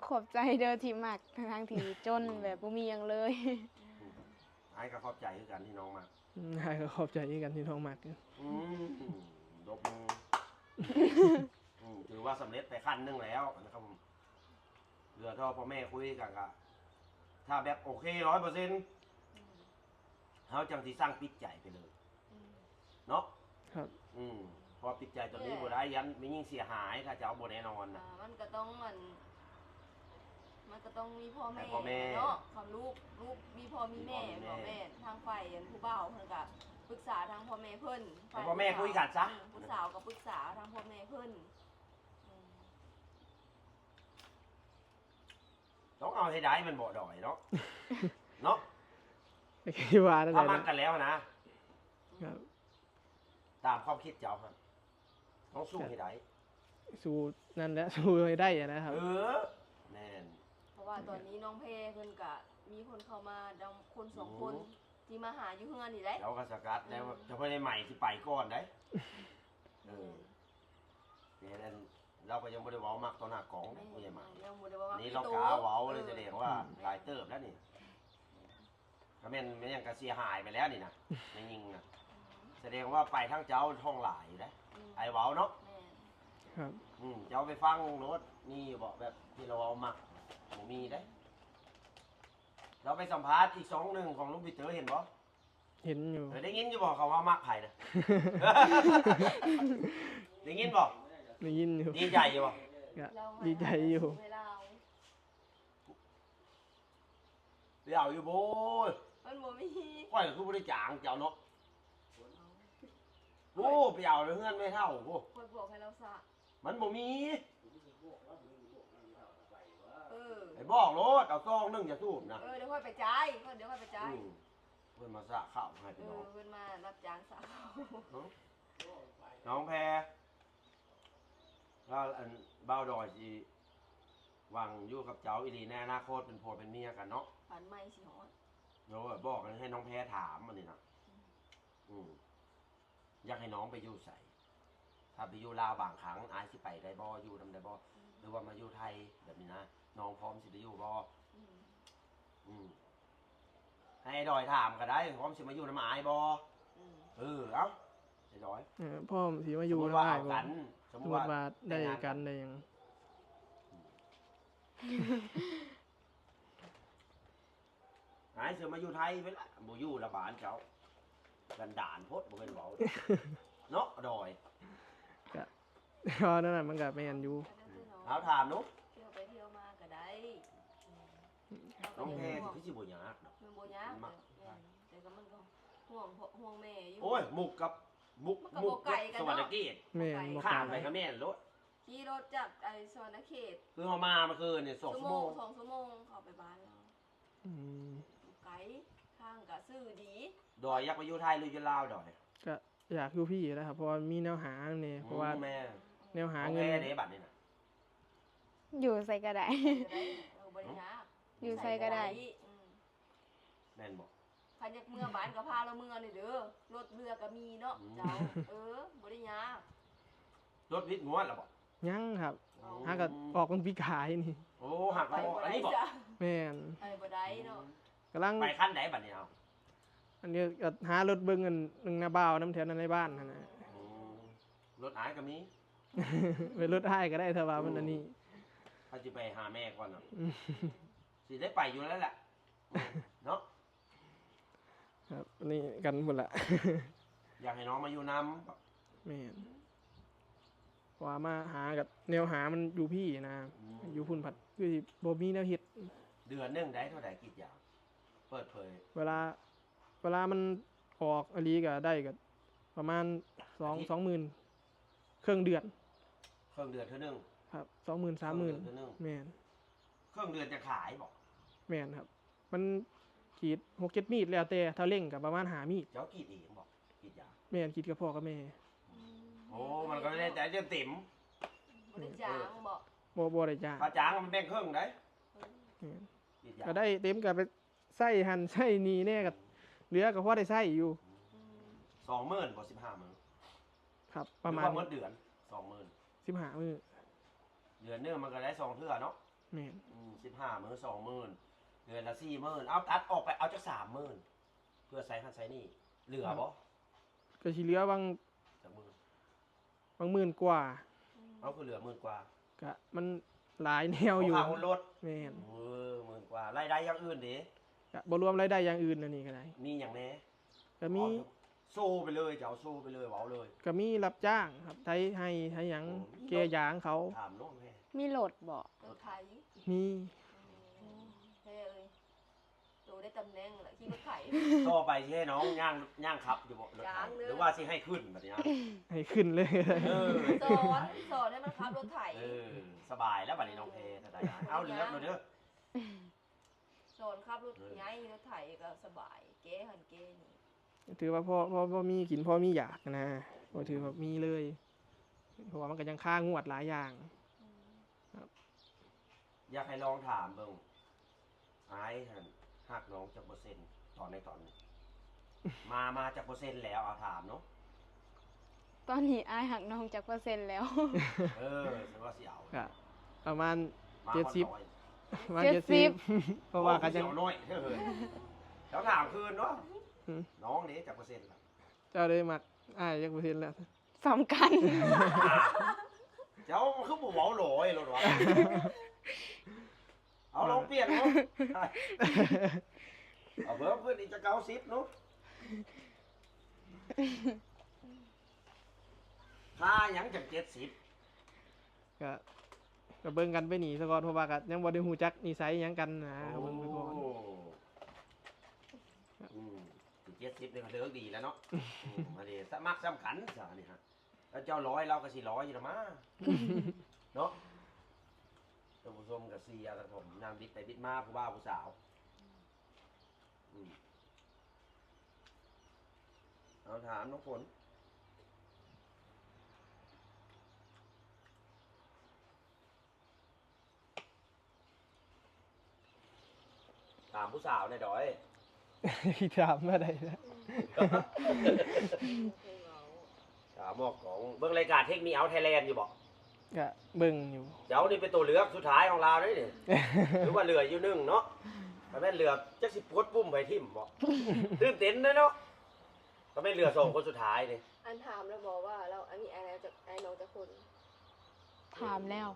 ขอบใจเด้อที่มักทางที่จนแบบบ่มีหยังเลย นายก็ขอบใจคือกันที่น้องมา นายก็ขอบใจคือกันที่น้องมักอยู่ ดบมือถือว่าสำเร็จไปขั้นหนึงแล้วนะครับผมเหลือเท่าพ่อแม่คุยกันก็ถ้าแบบโอเค100%เขาจังสิสร้างปิดใจไปเลยเนาะ ครับ พอปิดใจตัวนี้บ่ได้ยันไม่ยิ่งเสียหายถ้าจะเอาบ่แน่นอนนะ มันก็ต้องมันก็ต้องมีพ่อ ให้พ่อแม่ แม่เนาะความลูกมีพ่อมีแม่ มีพ่ พ่ อ อ แม่ แม่ทางฝ่ายผู้บ่าวเพิ่นก็ปรึกษาทางพ่อแม่เพิ่น ให้พ่อแม่คุยกันซะ ผู้สาวก็ปรึกษาทางพ่อแม่เพิ่น ต้องเอาให้ได้มันบ่ดอยเนาะ เนาะ ก็คิดว่านั่นแห ถ้า ละ มันกันแล้วนะ ครับ ตามความคิดเจ้าครับต้องสู้ให้ได้ สู้นั่นแหละสู้ให้ได้อะนะครับ แน่น เพราะว่าตอนนี้น้องเพเพิ่นก็มีคนเข้ามาดำคนสองคนที่มาหาอยู่เฮือนนี่แหละ เราก็สกัดแล้วเฉพาะในใหม่ที่ไปก่อนได้เนี่ยนั่นเราก็ยังบ่ได้เว้ามักต่อหน้ากองนะผู้ใหญ่ใหม่ ยังบ่ได้ว่า นี่เรากาเว้าเลยแสดงว่าหลายเติบแล้วนี่ก็แม่นยังก็เสียหายไปแล้วนี่นะไม่ยิงนะแสดงว่าไปทั้งเจ้าท่องหลายอยู่นะไอ้เว้าเนาะ ครับ เจ้าไปฟังโน้ตนี่บอกแบบที่เราเอามาผมมีได้ เราไปสัมภาษณ์อีก2-1ของลุงปีเตอร์เห็นบ่ เห็นอยู่ ได้ยินอยู่บอกเขาว่ามักไผ่นะ ได้ยินบอก ได้ยินอยู่ ดีใจอยู่บอก ก็ดีใจอยู่ เดี๋ยวอยู่โบย มันบ่มี ก้อยก็คือบ่ได้จางเจ้าเนาะโอ้ไปเอาเลยเงื่อนไม่เท่าโอ้ คนบอกให้เราซะ มันบ่มี เออ ไอ้บอกโลดเอาซองนึงอย่าสูบนะ เดี๋ยวค่อยไปจ่ายเดี๋ยวค่อยไปจ่าย เพื่อนมาสะข้าวให้พี่น้อง เพิ่นมารับจ้างสาว น้องแพรแล้วอันเบ้าดอยสิหวังอยู่กับเจ้าอีหลีในอนาคตเป็นผัวเป็นเมียกันเนาะ ฝันไม่สิฮอด เดี๋ยวบอกกันให้น้องแพรถามมันนี่นะอยากให้น้องไปอยู่ใส่ถ้าไปอยู่ลาวบางครั้งอายสิไปได้บ่อยู่นำได้บ่หรือว่ามาอยู่ไทยแบบนี้นะน้องพร้อมสิไปอยู่บ่ ให้ดอยถามก็ได้พร้อมสิมาอยู่น้ำอายบ่ อืม เอ้าไอ้ดอย พ่อสิมา ส อ ม ยู่ มติ นำ ว่า อ้า เอา ยบ่ กันส ส ม ม ม มุ ติว่า ติว่าได้กันได้หยัง หายเสือมาอยู่ไทยไปละบ่อยู่ละบานเจ้ากันด่านโพดบ่เป็นเว้าเนาะดอย เพราะนั่นน่ะมันก็แม่นอยู่ เอาถามนุ๊ก เที่ยวไปเที่ยวมาก็ได้ น้องแพรสิคือสิบ่ยากดอก มันบ่ยากแต่ก็มันก็ห่วงแม่อยู่ โอ้ยมุกกับมุก มันก็ มุ บ่ ก ไกลกัน ส เนาะ วรรณเกต แม่นบ่ ข้าม ไก ไป ล ก็แม่นรถ ขี่รถจากไอ้สวรรณเขต คือเฮามาเมื่อคืนเนี่ย2 ชั่ว ชั่ว โม โม ง ง 2 ชั่วโมงเข้าไปบ้านเรา อืม ไกลทางก็ซื่อดี ดอยอยากไปอยู่ไทยหรืออยู่ลาวดอย ก็อยากอยู่พี่อยู่แล้วครับเพราะว่ามีแนวหานี่เพราะว่า แม่ แนวหา น้อง เงิ แพ น รเด้บัดนี้น่ะ อยู่ใส่ก็ได้ จะได้บ่ได้ยาก อยู่ไสก็ได้ อืม แม่นบ่ คันอยากเมื่อบ้านก็พาเราเมื่อนี่เด้อรถเรือก็มีเนาะเจ้าบ่ได้ยาก รถวิทย์งวดแล้วบ่ ยังครับ อ๋อ หาก็ออกเป็นปีกายนี่ โอ้หัก ไป คอ บ่ อัน ได้ นี้บ่ จ้ะ แม่น ไปบ่ได้เนาะ กำลัง ไปคันไหนบัดนี้เอา อันนี้ก็หารถเบิ่งกันนึงหน้าบ้าวน้ำแถวนั้นในบ้านนั่นน่ะ อืมรถอายก็มี เป็นรถให้ก็ได้ถ้าว่ามันอันนี้ ถ้าจะไปหาแม่ก่อนเนาะ อืม สิได้ไปอยู่แล้วแหละเนาะ ครับอันนี้กันหมดละ อยากให้น้องมาอยู่น้ แม่นว่ามาหากับแนวหามันอยู่พี่นะ ำ อยู่พุ่นผัดคือสิบ่มีแนวเฮ็ด เดือนหนึงได้เท่าไหร่กี่อย่างเปิดเผย เวลามันออกอลีก็ได้ก็ประมาณ2 หมื่นเครื่องเดือน เครื่องเดือนเท่านึง ครับ20,000 30,000 เท่านึง แม่น เครื่องเดือนจะขายบอก แม่นครับ มันขีด6-7 มีดแล้วแต่ถ้าเร่งก็ประมาณ5 มีด เจ้ากรีดเองบอกกรีดยาง แม่นขีดกับพ่อกับแม่ โอ้มันก็ไม่ได้แต่จะติ๋ม บ่ได้จ้างบ่ บ่ได้จ้าง ถ้าจ้างมันแบ่งครึ่งได้ แม่น กรีดยาง ก็ได้เต็มก็ไปใส่หั่นใส่นี่แน่ก็เหลือก็พอได้ใส่อยู่ 20,000บ่15,000 ครับ ประมาณ หอว่าหดเดือน20,000 15 มื้อ เดือนหนึงมันก็ได้2เทื่อเนาะ แม่น 15,000 20,000เดือนละ40,000เอาตัดออกไปเอาจัก30,000เพื่อใช้คันใช้นี่เหลือบ่ ก็สิเหลือบาง จักมื้อบ างหมื่นกว่า เอาคือเหลือ10,000กว่า ก็มันหลายแนวอยู่ เอารถ แม่น 10,000กว่ารายได้อย่างอื่นดิ ก็บ่รวมรายได้อย่างอื่นอันนี้ก็ได้ มีอย่างแน่ ก็มี โซ่ไปเลยจะเอาโซ่ไปเลยเว้าเลย ก็มีรับจ้างครับไถให้หยัง โอ้ แกยางเขา ถามน้องแม่ มีโหลดบ่ รถไถ มี เฮ้ยโตได้ตำแหน่งแล้วขี่รถไถ ต่อไปสิให้น้องย่างครับอยู่บ่รถไถ ย่างเลย หรือว่าสิให้ขึ้นแบบนี้ ให้ขึ้นเลย เออ สอนให้มันขับรถไถ เออสบายแล้วบัดนี้น้องเพถ้าได้เอาเรือมาเด้อ สอนขับรถย้ายรถไถก็สบายเก๋หันเก๋นี่ ถือว่าพอมีกินพอมีอยากนะก็ถือว่ามีเลย เพราะว่ามันก็ยังค่างวดหลายอย่าง อยากให้ลองถามเบิ่งอายหั่นหักน้องจากเปอร์เซ็นต์ตอนนี้มาจากเปอร์เซ็นต์แล้วเอาถามเนาะ ตอนนี้อายหักน้องจากเปอร์เซ็นต์แล้ว เออฉันว่าสิเอา ก็ประมาณ มา 70 ก่อน ประมาณ 70 70เพราะว่าก็ยัง โอ้ยเสี่ยวน้อยเฮ้ยแล้วถามคืนเนาะ อืม น้องนี่จากเปอร์เซ็นต์ล่ะ เจ้าได้มักจักเปอร์เซ็นต์แล้ว สำคัญ เจ้าคือบ่เว้าโหลยรถวะเอาลองเปลี่ยนเนาะเอาเพิ่มขึ้นอีกจะ90เนาะค่าหยังจาก70 ก็เบิ่งกันไปหนีซะก่อนเพราะว่าก็ยังบ่ได้ฮู้จักนิสัยหยังกันนะก็เบิ่งไปก่อน ถึง70นี่ก็เลิกดีแล้วเนาะมาดิสมัครสำคัญซะนี่ฮะแล้วเจ้าร้อยเราก็สิร้อยอยู่ละมาเนาะท่านผู้ชมก็เสียทั้งผมนำบิดไปบิดมาผู้บ่าวผู้สาวเอาถามน้องฝนถามผู้สาวเนี่ยดอย ที่ถามมาได้แล้ว ถามบอกของเบิ่งรายการเทคนิคเอาไทยแลนด์อยู่บอก ก็เบิ่งอยู่ เดี๋ยวนี่เป็นตัวเลือกสุดท้ายของเราได้ ดิ หรือว่าเหลืออยู่หนึ่งเนาะ ถ้าแม่นเหลือจักสิกดปุ่มไปทิ่มบ่ ตื่นเต้นเด้อเนาะถ้าแม่นเหลือ2คนสุดท้ายนี่ อันถามแล้วบอกว่าเราอันนี้อะไรจากไอ้น้องจะคน ถามแล้ว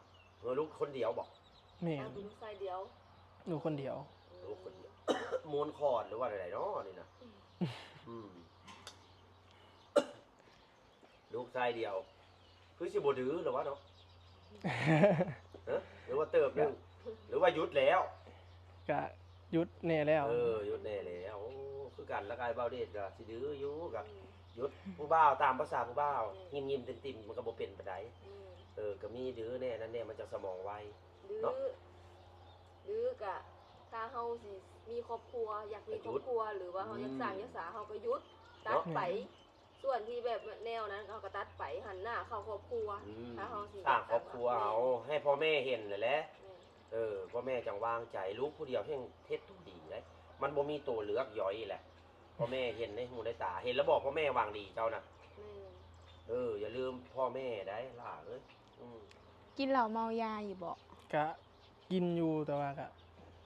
ลูกคนเดียวบอก แม่ เอา น เป็นลูกชายเดียว หนูคนเดียว ลูกคนเดียว มูลคอดหรือว่าอะไรเนาะนี่นะอืม ลูกชายเดียว คือสิบ่ดื้อหรือว่าเนาะ ฮะหรือว่าเติบหนึงหรือว่าหยุดแล้ว ก็หยุดแน่แล้ว หยุดแน่แล้วโอ้คือกันละกายเบาเดชก็สิดื้ออยู่กับหยุดผู้บ่าวตามภาษาผู้บ่าวยิ้มๆติ่มๆมันก็บ่เป็นปานใดก็มีดื้อแน่นั่นแน่มันจะสมองไว ดื้อ เนาะ ดื้อกะถ้าเฮาสิมีครอบครัวอยากมีครอบครัวหรือว่าเฮาอยากสร้างยศสาเฮาก็หยุดตัดไป ส่วนที่แบบแนวนั้นเขาก็ตัดไปหันหน้าเข้าครอบครัว ถ้าเฮาสิ สร้างครอบครัวเอาให้พ่อแม่เห็นเลยแหละพ่อแม่จังวางใจลูกผู้เดียวเพียงเฮ็ดทุกดีเลยมันบ่มีตัวเลือกย่อยแหละพ่อแม่เห็นในหูในตาเห็นแล้วบอกพ่อแม่วางดีเจ้าน่ะ อย่าลืมพ่อแม่ได้ล่ะเอ้ย กินเหล้าเมายาอยู่บ่ ก็กินอยู่แต่ว่าก็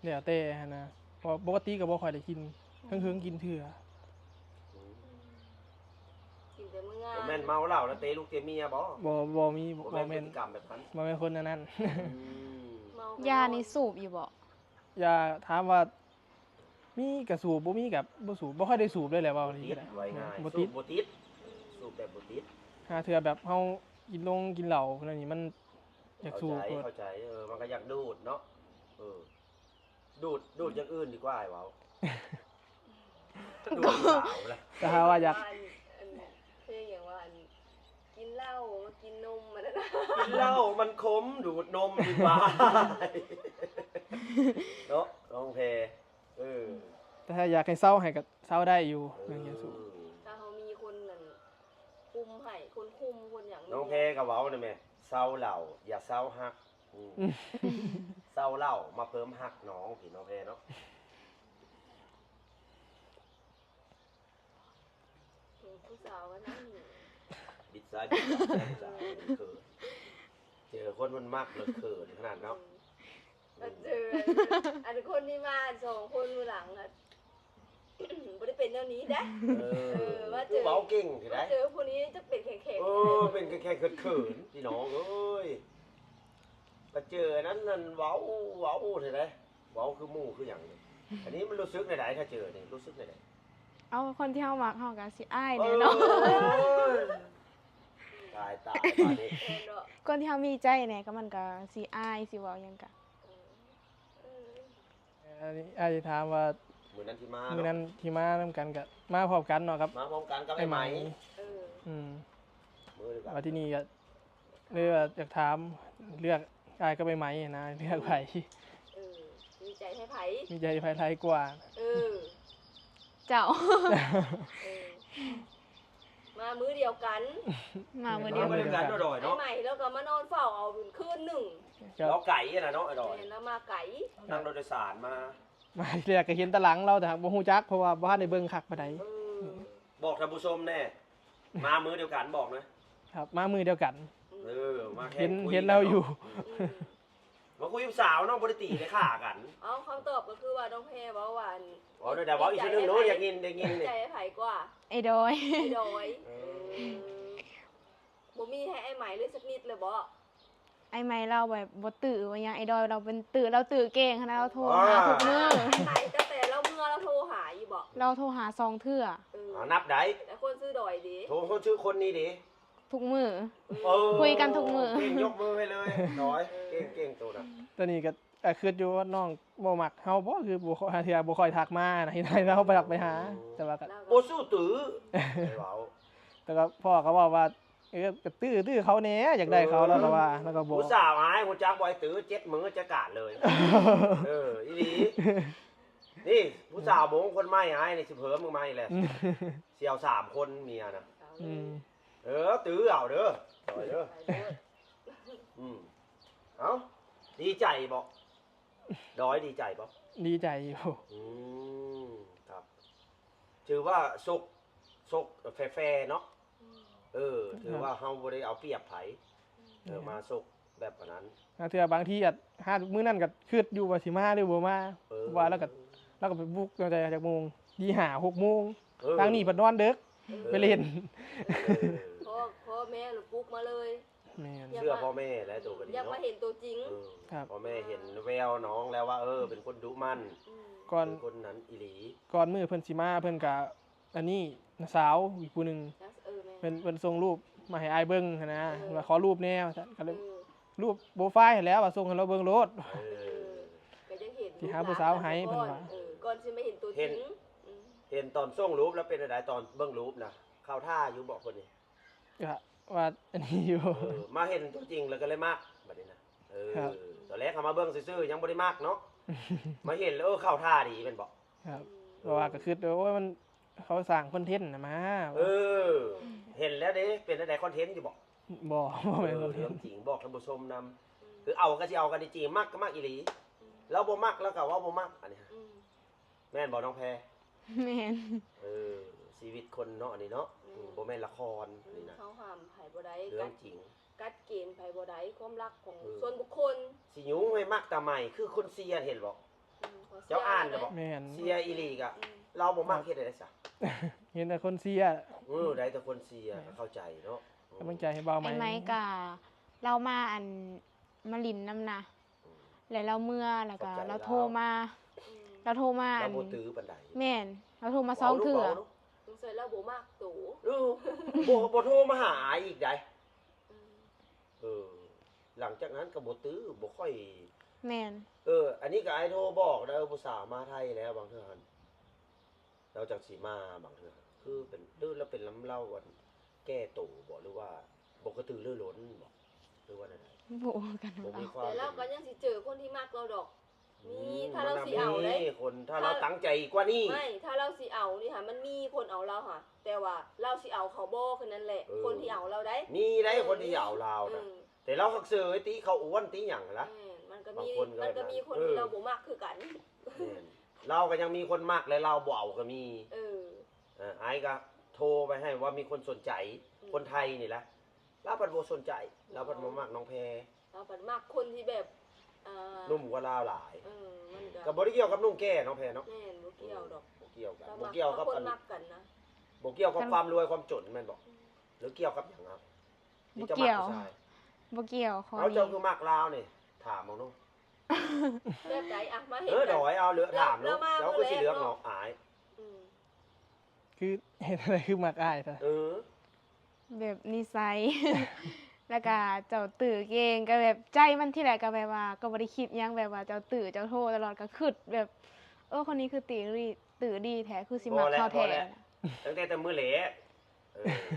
แล้วแต่หั้นนะเพราะปกติก็บ่ค่อยได้กินเพิ่งกินเถื่อ กินแต่มื้องา บ่ น แม่นเมาเหล้าแล้วเตะลูกเตะเมียบ่ บ่มี บ่ บ่ แม่นพ แม่ ฤ น ติกรรมแบบนั้น บ่แม่นคนอันนั้น เมา ยานี่สูบอยู่บ่ อย่าถามว่ามีกระสูบบ่มีกับบ่สูบบ่ค่อยได้สูบเลยแหละว่า บ่ นี่ ติ ก็ ด ได้ ไว้ง่าย บ่ สู ติ บ ด บ่ติดสูบแบบบ่ติด หาเทื่อแบบเฮากินเหล้านั่นนี่มันอยากสูบ เข้าใจมันก็อยากดูดเนาะดูดอย่างอื่นดีกว่าไอ้เว้าดูดสาวละ แต่ถ้าว่าอยาก เพลงอย่างว่ากินเหล้ามากินนมมาแล้วนะ กินเหล้ามันขมดูดนมดีกว่า เนาะน้องเพแต่ถ้าอยากให้เศร้าให้ก็เศร้าได้อยู่เรื่องอยากสูบ ถ้าเขามีคนนั่นคุมให้คนคุมคนอย่าง น้องเพกับเว้านี่แม่เศร้าเหล้าอย่าเศร้าฮักเศร้าเหล้ามาเพิ่มฮักน้องพี่น้องเพเนาะ ผู้สาวก็นั่งอยู่ บิดซ้ายบิดขวาบิดซ้ายบิดเขินเจอคนมันมากเลยเขินขนาดเนาะ ก็เจออันคนที่มา2คนมือหลังอ่ะ บ่ได้เป็นแนวนี้เด้ ว่าเจอ เว้าเก่งสิได้ เจอคนนี้จะเป็นแข็ง เป็นแค่เขินๆพี่น้องเอ้ยก็เจอนั้นนั่นเว้าสิได้เว้าคือหมู่คือหยังนี่อันนี้มันรู้สึกไหนๆถ้าเจอนี่รู้สึกไหนๆ เอาคนที่เฮามักเฮาก็สิอ้ายแน่เนาะ ตายป่านนี้ ๆเนาะ คนที่เฮามีใจแน่ก็มันก็สิอ้ายสิเว้าหยังก็ อันนี้อาจจะถามว่า มื้อนั้นที่มา มื้อนั้นที่มานำกันก็มาพร้อมกันเนาะครับ มาพร้อมกันกับไอ้ไหม อืม มื้อเดียวกัน ว่าที่นี่ก็เลยว่าอยากถามเลือกอายก็ไปไหมนะเลือกไผ มีใจให้ไผ มีใจไผไทยกว่า เจ้า มามื้อเดียวกัน มามื้อ เดี เดี ย ยว ว กันอร่อย ไอ้ เนาะ ใหม่แล้วก็มานอนเฝ้าเอาเป็นคืนหนึ่ง ก็ เราไก่อะนะเนาะอร่อย เห็นแล้วมาไก่ นั่งรถโดยสารมา มาเรียกก็เห็นแตะหลังเราแต่หากบ่ฮู้จักเพราะว่าบ่ทันได้เบิ่งคักปานใด บอกท่านผู้ชมแน่มามื้อเดียวกันบอกนะครับ มามือเดียวกัน มาแค่ เห็นเราอยู่ มาคุยกับสาวเนาะบ่ได้ตีได้ฆ่ากัน เอาคำตอบก็คือว่าน้องแพรว่าว่า อ๋อเดี๋ยวเว้าอีกทีนึงเนาะอยากกินได้กิน มี นี่ ใจให้ไผกว่า ไอ้ดอย ไอ้ดอยบ่มีให้ไอ้ใหม่เลยสักนิดเลยบ่ ไอ้ไม่เราแบบบ่ตื่นว่าหยังไอ้ดอยเราเป็นตื่นเราตื่นเก่งขนาดเราโทรหาทุกมื้อ ไอ้ใหม่ตั้งแต่เราเมื่อเราโทรหาอยู่บ่ เราโทรหาซองเทื่อ นับได้ แต่คนซื้อดอยดี โทรเขาชื่อคนนี้ดิ ทุกมื้อ เออ คุยกันทุกมื้อ เก่งยกมือให้เลยน้อยเก่งตัวน่ะ ตอนนี้ก็คิดอยู่ว่าน้องบ่มักเฮาบ่คือบ่ค่อยเทื่อบ่ค่อยทักมานะให้เราไปทักไปหา แต่ว่าก็ บ่สู้ตื้อไอ้เว้า แต่ก็พ่อก็บอกว่าก็ตื้อเขาแหน่อยากได้เขาแล้วก็ว่าแล้วก็บอก ผู้สาวหายหัวจักบ่อยตื้อ7มื้อจะกาดเลยอีหลีนี่ผู้สาวโบงคนใหม่หายนี่สิเพิ่มมึงใหม่แหละเสี่ยว3คนเมียน่ะ อืม ตื้อเอาเด้อต่อยเด้อเอ้าดีใจบ่ดอยดีใจบ่ ดีใจอยู่ ครับถือว่าสุกแฟร์เนาะถือว่าเฮาบ่ได้เอาเปรียบไผมาสุกแบบนั้น เทื่อบางทีอาจหามื้อนั้นก็คิดอยู่ว่าสิมาหรือบ่มาว่าแล้วก็ แล้วก็ไปบุกตั้งแต่จากโมงที่หา6 โมง เออ ทางนี้เพิ่นนอนดึกไปเล่น พ่อแม่หรือปลุกมาเลย แม่น อยาก เชื่อพ่อแม่และตัวก็ดี อยากมา เนาะ เห็นตัวจริง เออ ครับ พ่อแม่เห็นแววน้องแล้วว่าเป็นคนดุมั่น ม ก่อน เป็นคนนั้นอีหลี ก่อนมื้อเพิ่นสิมาเพิ่นก็อันนี้น้าสาวอีกผู้หนึง จักแม่ เพิ่นส่งรูปมาให้อ้ายเบิ่งหั้นนะว่าขอรูปแนวก็เลย เออ รูปโปรไฟล์ให้แล้วว่าส่งให้เราเบิ่งโลด เอ เอ อ อก็ยังเห็น สิหาผู้สาวให้เพิ่นว่า ก่อนสิไม่เห็นตัวจริงอืม เห็นตอนส่งรูปแล้วเป็นอะไรตอนเบิ่งรูปนะเข้าท่าอยู่บอกคนนี้ ก็ว่าอันนี้อยู่ มาเห็นตัวจริงแล้วก็เลยมากแบบนี้นะครับ ตอนแรกเขามาเบิ่งซื่อๆยังบ่ได้มากเนาะ มาเห็นแล้วเข้าท่าดีเป็นบอก ครับเพราะว่าก็คือโอ้ยมันเขาสร้างคอนเทนต์น่ะมา เห็นแล้วเด้เป็นอะไรคอนเทนต์อยู่บอก บ่บ่แม่นคอนเท เรื่อน ง ต์ จริงบอกท่านผู้ชมนำคือเอาก็สิเอากันจริงๆมักก็มักอีหลีแล้วบ่มักแล้วก็ว่าบ่มักอันนี้ฮะ อืม แม่นบ่น้องแพร แม่น ชีวิตคนเนาะอันนี้เนาะบ่แม่นละครอันนี้นะ เขาห้ามไผบ่ได้ เรื่องจริง กัดเกณฑ์ไผบ่ได้ความรักของ เออ ส่วนบุคคล สิยุ้งให้มักตาใหม่คือคนเสียเห็นบ่ ขสีย เจ้าอ่านจะบอก แม่น เสียอีหลีกะ อืม เราบ่มักเฮ็ดได้ซะ เห็นแต่คนเสีย ได้แต่คนเสียเข้าใจเนาะ กำลังใจให้เบาไหม ไอ้ไม้กะเรามามาลินน้ำนะแล้วเราเมื่อแล้วก็เราโทรมา อืม เราโทรมา เราบ่ตื้อปานใด แม่นเราโทรมาสองเถื่อ สงสัยเราบ่มักตู บ่โทรมาหาอีกได้ อืม หลังจากนั้นก็บ่ตื้อบ่ค่อย แม่น อันนี้ก็ไอ้โทรบอกแล้วผู้สาวมาไทยแล้วบางเทื่อหั่นเราจังสิมาบางเทื่อคือเป็นดื้อแล้วเป็นลำเล่ากันแก้ตู่บ่หรือว่าบ่กระตือรือร้นบ่หรือว่าใด โบกัน ๆบ่ เรา มีความ แต่เราก็ยังสิเจอคนที่มักเราดอก มีถ้าเราสิเอาได้ มีคนถ้าเราตั้งใจกว่านี้ ไม่ถ้าเราสิเอานี่ค่ะมันมีคนเอาเราค่ะ แต่ว่าเราสิเอาเขาบ่คือนั่นแหละ คนที่เอาเราได้ มีได้คนที่เอาเรานะ อืม แต่เราหักเสือไอ้ตีเขาอ้วนตีหยังละ มันก็ บาง มี คนก็ มันก็มีคน เออ ที่เราบ่มักคือกัน แม่นเราก็ยังมีคนมากและเราบ่เอาก็มี เออ ไอ้ก็โทรไปให้ว่ามีคนสนใจ อืม คนไทยนี่แหละเราปัดบ่สนใจเราปัดบ่มากน้องแพร เราปัดมักคนที่แบบอ่า นุ่มกว่าเราหลาย มัน ก็บ่ได้เกี่ยวกับนุ่งแก่น้องแพรเนาะ แม่นบ่เกี่ยวดอก บ่เกี่ยวกัน เรา บ่ มัก เกี่ยวกับ คน อัน มักกันนะ บ่เกี่ยวกับความรวยความจนแม่นบ่หรือเกี่ยวกับหยังครับที่จะมักผู้ชาย บ่เกี่ยวขอ เอา นี้ เจ้าคือมักลาวนี่ถามเอาเนาะ แบบใดอ่ะมาเห็น ดอยเอาเหลือถาม แล้ เนาะ วมา เจ้าก็สิเหลือ เมื่อแรก เนาะอาย อืม คือเห็นอะไรคือมักอายซะ แบบนิสัย แล้วก็เจ้าตื่อเก่งก็แบบใจมันที่แหละก็แบบว่าก็บ่ได้คิดหยังแบบว่าเจ้าตื่อเจ้าโทรตลอดก็คิดแบบคนนี้คือตื่อดีแท้คือสิมักเขาแท้ ตั้งแต่มื้อแหลก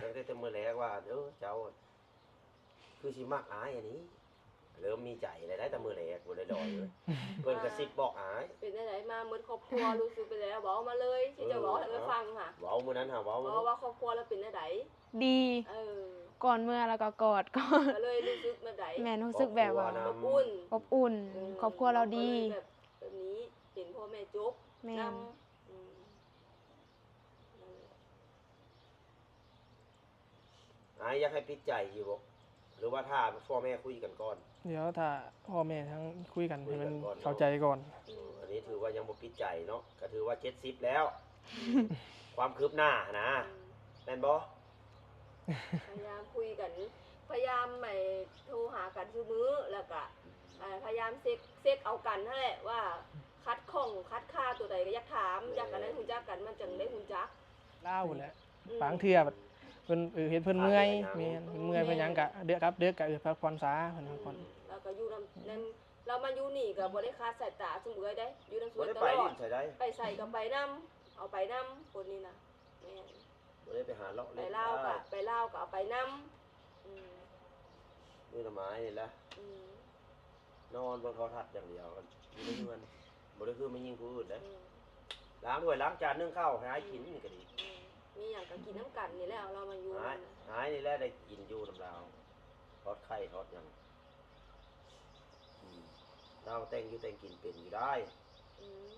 ตั้งแต่มื้อแหลกว่าเจ้าคือสิมักอายอันนี้เริ่มมีใจได้แต่มื้อแหลกบ่ได้ดอยเลยเพิ่นกระซิบบอกอาย เป็นได้ไหนมาเหมือนครอบครัวรู้สึกเป็นไงบอกมาเลยที่จะบอกให้ไปฟังค่ะ เว้ามื้อนั้นหาเว้า บอกว่าครอบครัวเราเป็นได้ไหน ดี เออ ก่อนเมื่อแล้วก็กอดก่อน ก็เลยรู้สึกแบบไหน แม่รู้สึกแบบว่า อบอุ่น อบอุ่นครอบครัวเราดี แบบนี้เห็นพ่อแม่จบ แม่ น น ำอืมนั่นแหละ อายอยากให้ปิดใจอยู่บ่หรือว่าถ้าพ่อแม่คุยกันก่อน เดี๋ยวถ้าพ่อแม่ทั้งคุยกันให้มัน คุยกันก่อน เข้าใจก่อน อันนี้ถือว่ายังบ่ปิดใจเนาะก็ถือว่า70แล้ว ความคืบหน้านะ อืม แม่นบ่ พยายามคุยกัน พยายามไม่โทรหากันซุมื้อแล้วก็พยายามเซ็กเอากันนั่นแหละว่าคัดข้องคัดค่าตัวใดก็อยากถามอยากกันนั้นหุ่นจักกันมันจังได้หุ่นจัก เล่าแหละ อืม บางเทื่อแบบเพิ่นเห็นเพิ่นเมื่อยแม่นเพิ่นเมื่อยเพิ่นหยังกะเด้อครับเด้อกะพักผ่อนซาเพิ่นพักผ่อน แล้วก็อยู่นำเรามาอยู่นี่ก็บ่ได้คลาดสายตาสมมุติได้ อยู่นำส บ่ วน ได้ ต ไป ลอ ลิ้ ด นใส่ได้ ไปใส่ก็ไปนํเอาไปนํคนนี้นะแม่น บ่ได้ไปหาเลาะ ไป เล่น ลาวก็ ได้ ไปลาวก็เอาไปนํอืม นี่ละไม้นี่แหละ อืม นอนบนโทรทัศน์อย่างเดียวกันอยู่ในเรือนบ่ได้คือไม่ยิงผู้อื่นเด้ อืม ล้างถ้วยล้างจานนึ่งข้าวให้หายกินนี่ก็ดี อืมมีหยังก็กินน้ำกันนี่แหละเรามาอยู่ หาย นั่นน่ะ หายนี่แหละได้กินอยู่นำเราทอดไข่ทอดหยังเราแต่งอยู่แต่งกินเป็นอยู่ได้ อืม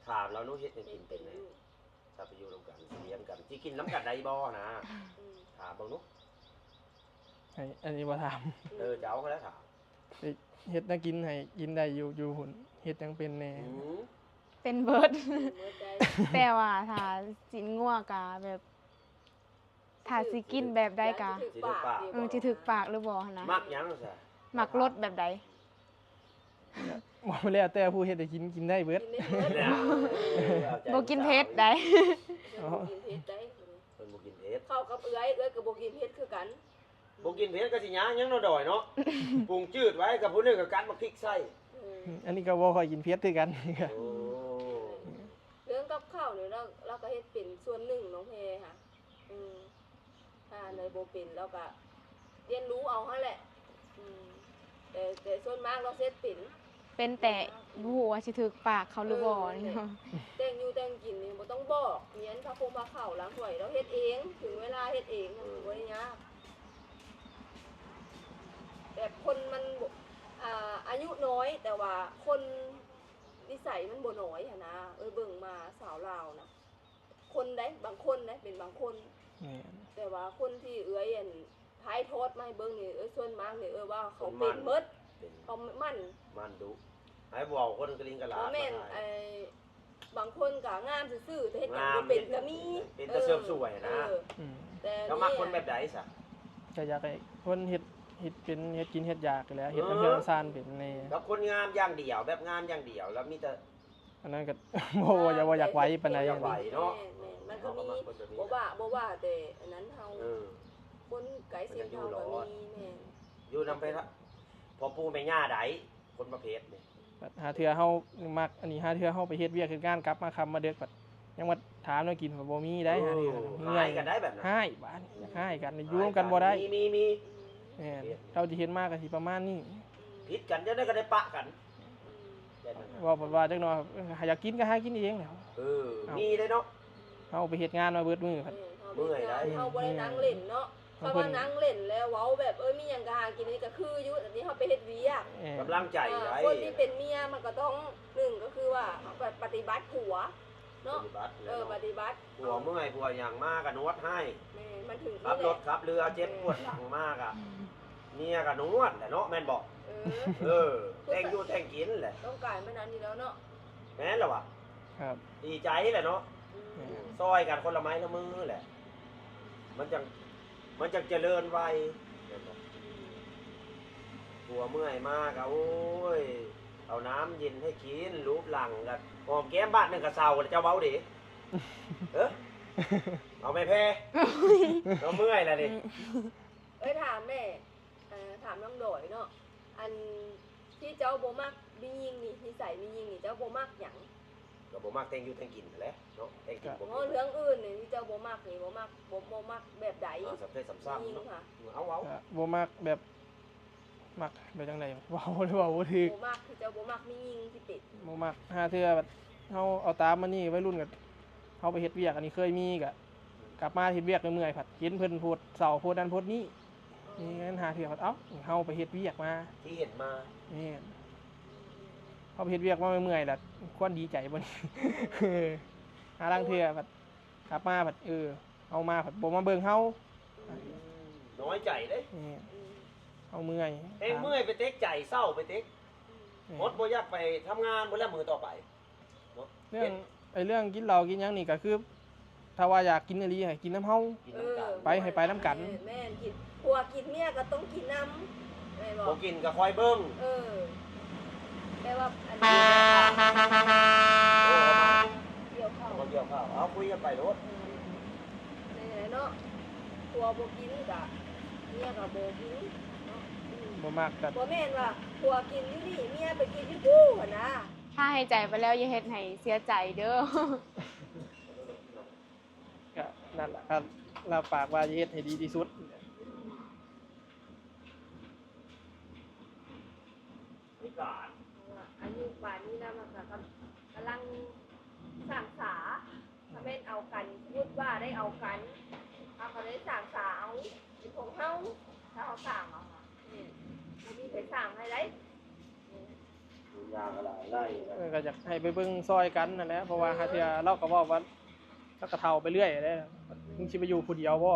ถามเราหนูเฮ็ดให้กินเป็นไหมถ้าไปอยู่นำกันสิเลี้ยงกันสิกินน้ำกันได้บ่นะ อืม ถามเบิ่งหนู อันนี้บ่ถาม เจ้าเขาแล้วถาม เฮ็ดน่ากินให้กินได้อยู่หุ่นเฮ็ดหยังเป็นแน่ อืม แ เป็นเบิด เมื่อใจ แต่ว่าถ้าสินงัวกะแบบถ้าสิกินแบบใดกะ สิถึกปาก สิถึกปากหรือบ่หั่นนะ มักหยังซะ มักรสแบบใด บ่แล้วแต่ผู้เฮ็ดให้กินได้เบิด กินได้เบิด บ่กินเผ็ดได้ บ่กินเผ็ดได้ เพิ่นบ่กินเผ็ด เข้ากับเอื้อยก็บ่กินเผ็ดคือกัน บ่กินเผ็ดก็สิหยังเนาะดอยเนาะปรุงจืดไว้กับผู้หนึงก็กัดมาพริกใส่ อันนี้ก็บ่ค่อยกินเผ็ดคือกัน โอ้ เรื่องกับข้าวเนี่ยเราก็เฮ็ดเป็นส่วนหนึ่งน้องเพค่ะถ้าในโบเป็นเราก็เรียนรู้เอาหั่นแหละแต่ส่วนมากเราเฮ็ดเป็น เป็นแต่บ่ฮู้ว่าสิถึกปากเขาหรือบ่นี่เนาะ แต่งอยู่แต่งกินนี่บ่ต้องบอกเมียนพระพงพระเข้าล้างถ้วยเราเฮ็ดเองถึงเวลาเฮ็ดเองบ่ได้ยากแบบคนมันอายุน้อยแต่ว่าคนนิสัยมันบ่น้อยหั่นนะเบิ่งมาสาวลาวนะคนได้บางคนนะเป็นบางคน แต่ว่าคนที่เอื้อยท้ายโทษมาให้เบิ่งนี่ส่วนมากนี่ว่าเขาเป็นหมด เป็น เขามั่น มันดุให้เว้าคนกระลิงกระลา บ่ ด แม่น มาให้ บางคนก็งามซื่อๆแต่เฮ็ดหยังบ่เป็นก็มี เป็นแต่เสริมสวยนะ แต่ ก็มักคนแบบใดซะ ก็อยากให้คนเฮ็ดเป็นเฮ็ดกินเฮ็ดอยากนี่แหล้วเฮ็ดน้ำเพื่อนน้ำซ่านเป็นใน กับคนงามอย่างเดียวแบบงามอย่างเดียวแล้วมีแต่ อันนั้นก็ บ่อยากไว้ปานใด อยากไหวเนาะ แม่มันก็มีบ่ว่าแต่อันนั้นเฮา เออ คนไกลเสียงเฮาก็มีแม่น อยู่นำไปละพอปู่แม่ย่าใดคนประเภทนี่ หาเทื่อเฮามักอันนี้หาเทื่อเฮาไปเฮ็ดเวียกเฮ็ดงานกลับมาค่ำมาดึกบัดยังมาถามแนวกินก็บ่มีได้หาเทื่อเมื่ หา อย ยกันได้แบบนั้น หายบ้านอยากหายกันอยู่ร่วมกันบ่ได้ มี แม่นเราจะเห็นมากก็สิประมาณนี้ ผิดกันจะได้ก็ได้ปะกันได้นั่นน่ะ ว่าจักหน่อยอยากกินก็หากินเองแหล้ว เออมีเลยเนาะ เฮาไปเฮ็ดงานมาเบิดมื้อครับ เมื่อยได้ เฮาบ่ได้นั่งเล่นเนาะเพราะว่านั่งเล่นแล้วเว้าแบบมีหยังก็หากินนี่ก็คืออยู่อันนี้เฮาไปเฮ็ดเวียก กำลังใจได้ คนที่เป็นเมียมันก็ต้องหนึ่งก็คือว่าปฏิบัติผัวเนาะ ปฏิบัติ ปฏิบัติ ผัวเมื่อยผัวอย่างมากก็นวดให้ แม่มันถึง ขับ ที่ ร แห ถ ละ ขับเรือเจ็บปวดหลังมากอ่ะเมียก็นวดแหละเนาะแม่นบอก เออ แต่งอยู่แต่งกินแหละ ต้องการมันนั้นอยู่แล้วเนาะ แม่นแล้ววะ ครับ ดีใจแหละเนาะซอยกันคนละไม้ละมือแหละ มันจังเจริญไวแม่นบ่ผัวเมื่อยมากอะโอ้ยเอาน้ำเย็นให้กินรูปหลังกันหอมแก้มบ้านหนึ่งกระเซาเจ้าเบ้าดิเออเอาไม่แพ้เราเมื่อยแล้วดิ ถามแม่ถามน้องดอยเนาะอันที่เจ้าโบมักมียิงนี่นิสัยมียิงนี่เจ้าโบมักหยัง ก็บ่มักแต่งอยู่แต่งกินนั่นแหละเนาะแต่งกินบ่ เพราะเรื่องอื่นนี่ที่เจ้าโบมักนี่โบมักแบบใด เอาสับเทสับซ้ำ ยิง เนาะ ค่ะ เอา ก็บ่มักแบบมักแบบจังได๋เว้าหรือว่าบ่ถูก โบมักที่เจ้าโบมักมียิงที่ติด บ่มักหาเทื่อแบบเฮาเอาตามมานี่วัยรุ่นก็เฮาไปเฮ็ดเวียกอันนี้เคยมีก็กลับมาเฮ็ดเวียกเมื่อยๆผัดเห็นเพิ่นโพดเสาโพดนั้นโพดนี้นี่งั้นหาเทื่อผัดเอ้าเฮาไปเฮ็ดเวียกมา ที่เห็นมา นี่เฮาไปเฮ็ดเวียกมาเมื่อยๆล่ะควรดีใจบ่นี่ หาลางเทื่อผัดกลับมาผัดเอามาผัดบ่มาเบิ่งเฮา น้อยใจเด้ นี่เอาเมื่อย เองเมื่อยไปเต็กใจเศร้าไปเต็ก นี่ หมดบ่อยากไปทำงานบ่แล้วมือต่อไปเนาะ เรื่องกินเหล้ากินหยังนี่ก็คือ ถ้าว่าอยากกินอีหลีให้กินน้ำเฮา กินน้ำกัน ไปให้ไปน้ำกัน แม่นกินผัวกินเมียก็ต้องกินน้ำแม่บอ บ่ ก กินก็คอยเบิ่ง แปลว่าอันนี้ โอ้ เกี่ยวเข้า มาเกี่ยวข้าวเอาคุยกันไปโลด เนาะผัวบ่กินกะเมียก็บ่กินเนาะ บ่มักก็ บ่แม่นว่าผัวกินอยู่นี่เมียไปกินอยู่ผู้หั่นนะ ถ้าให้ใจไปแล้วอย่าเฮ็ดให้เสียใจเด้อ ก็นั่นล่ะครับเราปากว่าจะเฮ็ดให้ดีที่สุด นี่ก่อน อายุป่านนี้นะมันก็กำลังสร้างสาถ้าแม่นเอากันพูดว่าได้เอากันเอาก็ได้สร้างสาเอาเป็นของเฮาถ้าเอาสร้างเอาค่ะนี่บ่มีไปสร้างให้ได้ ดูยางอะไรไล่ ก็อยากให้ไปเบิ่งซอยกันนั่นแหละเพราะว่าหาเทื่อเราก็เว้าว่าเราก็เฒ่าไปเรื่อยเด้มึงสิไปอยู่ผู้เดียวบ่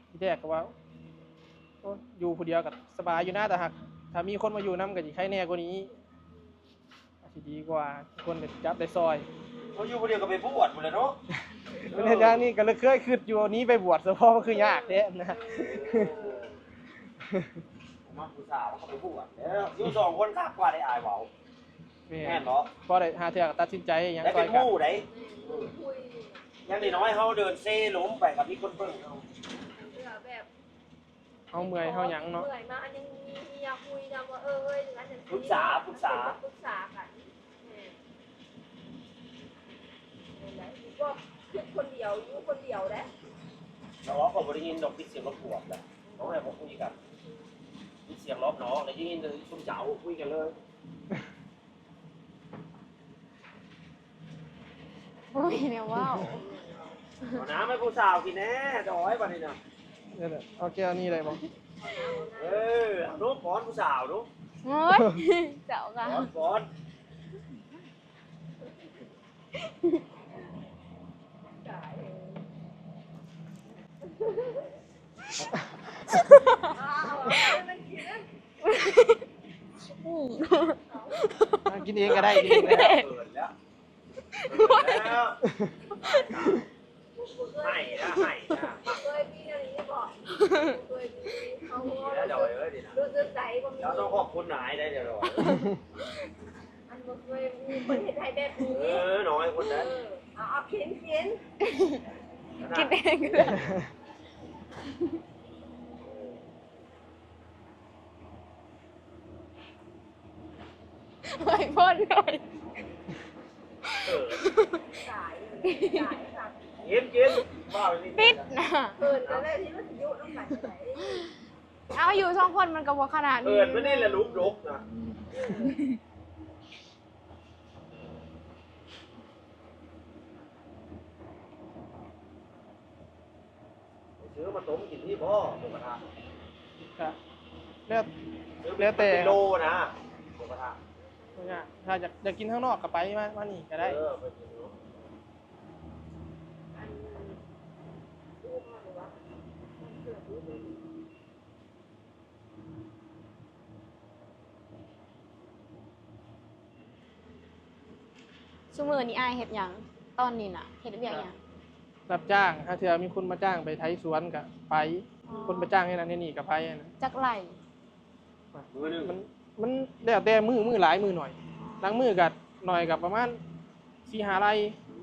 ที่แรกก็ว่าโอ้อยู่ผู้เดียวก็สบายอยู่นะแต่หากถ้ามีคนมาอยู่นำก็สิใครแน่กว่านี้สิ สิดีกว่าคนได้จับได้ซอย เขาอยู่คนเดียวก็ไปบวชหมดเลยเนาะ มันเฮ็ดอย่างนี้ก็เลยเคยคิดอยู่นี้ไปบวชซะเพราะมันคือยากแท้นะ ผมมาผู้สาวเขาไปบวชแล้วอยู่สองคนคักกว่าได้อายเว้า แม่ แม่นเนาะ พอได้หาเทื่อก็ตัดสินใจหยัง ได้ ซอ เป็ ย น กัน หมู่ได้ คุย ยังน้อยๆเฮาเดินเซ่ล้มไปกับมีคนเบิ่งเฮา เพื่อแบบ เฮาเมื่อยเฮาหยังเนาะ เมื่อยมาอันยังมีอยากคุยนำว่าเอ้ยงั้นอย่าง ปรึกษาปรึกษา ปรึกษากันก็คือคนเดียวอยู่คนเดียวแหละ น้องก็บ่ได้ยินดอกปิดเสียงรบกวนแล้วน้องให้ผมคุยกันปิดเสียงรอบน้องแล้วยินเลยซุ่มเจ้าคุยกันเลย โอ้ยเนี่ยว้าว เอาน้ำให้ผู้สาวกินแน่ดอยบัดนี้น่ะ เดี๋ยวๆเอาแก้วนี้ได้บ่ เอาลูกป้อนผู้สาวลูก โอ้ยเจ้าค่ะ ป้อน กินเองก็ได้กินเองก็ได้ เกิดแล้วเกิดแล้วให้นะให้นะ เคยมีอะไรนี้บอกเคยมีเขา แล้วดอยเอ้ยดินะ รู้สึกใจก็มี แล้วต้องขอบคุณนายได้เดี๋ยวดอย อันบ่เคยมีคนเห็นไทยแบบนี้ น้อยคนนั้น เอาเขียน กินเองก็ได้ไม่พ่นหน่อย สายค่ะ กินว่าไปนี่ ปิดนะ เกินแล้วเลยที่มันยุน้ำไหลไหล เอาอยู่สองคนมันก็บ่ขนาด เกิดไม่ได้ละลุกลุกนะซื้อมาต้มกินที่พ่อหมูกระทะ ก็แล้ว ซื้อ แล้วแต่ เป็นโลนะหมูกระทะ เนี่ยถ้าอยากกินข้างนอกก็ไปมานี่ก็ได้ ไปกินเนาะ อันดูมาหรือว่าเกิดรู้ไหม ซุมื้อนี้อายเฮ็ดหยังตอนนี้น่ะเฮ็ดเวียกหยัง รับจ้างถ้าเทื่อมีคนมาจ้างไปไถสวนก็ไป อ๋อ คนมาจ้างให้นั่นให้นี่ก็ไปนะ จักไหล มือหนึ่ง มันแล้วแต่มือหลายมือหน่อยบางมือก็หน่อยก็ประมาณ4-5ไร่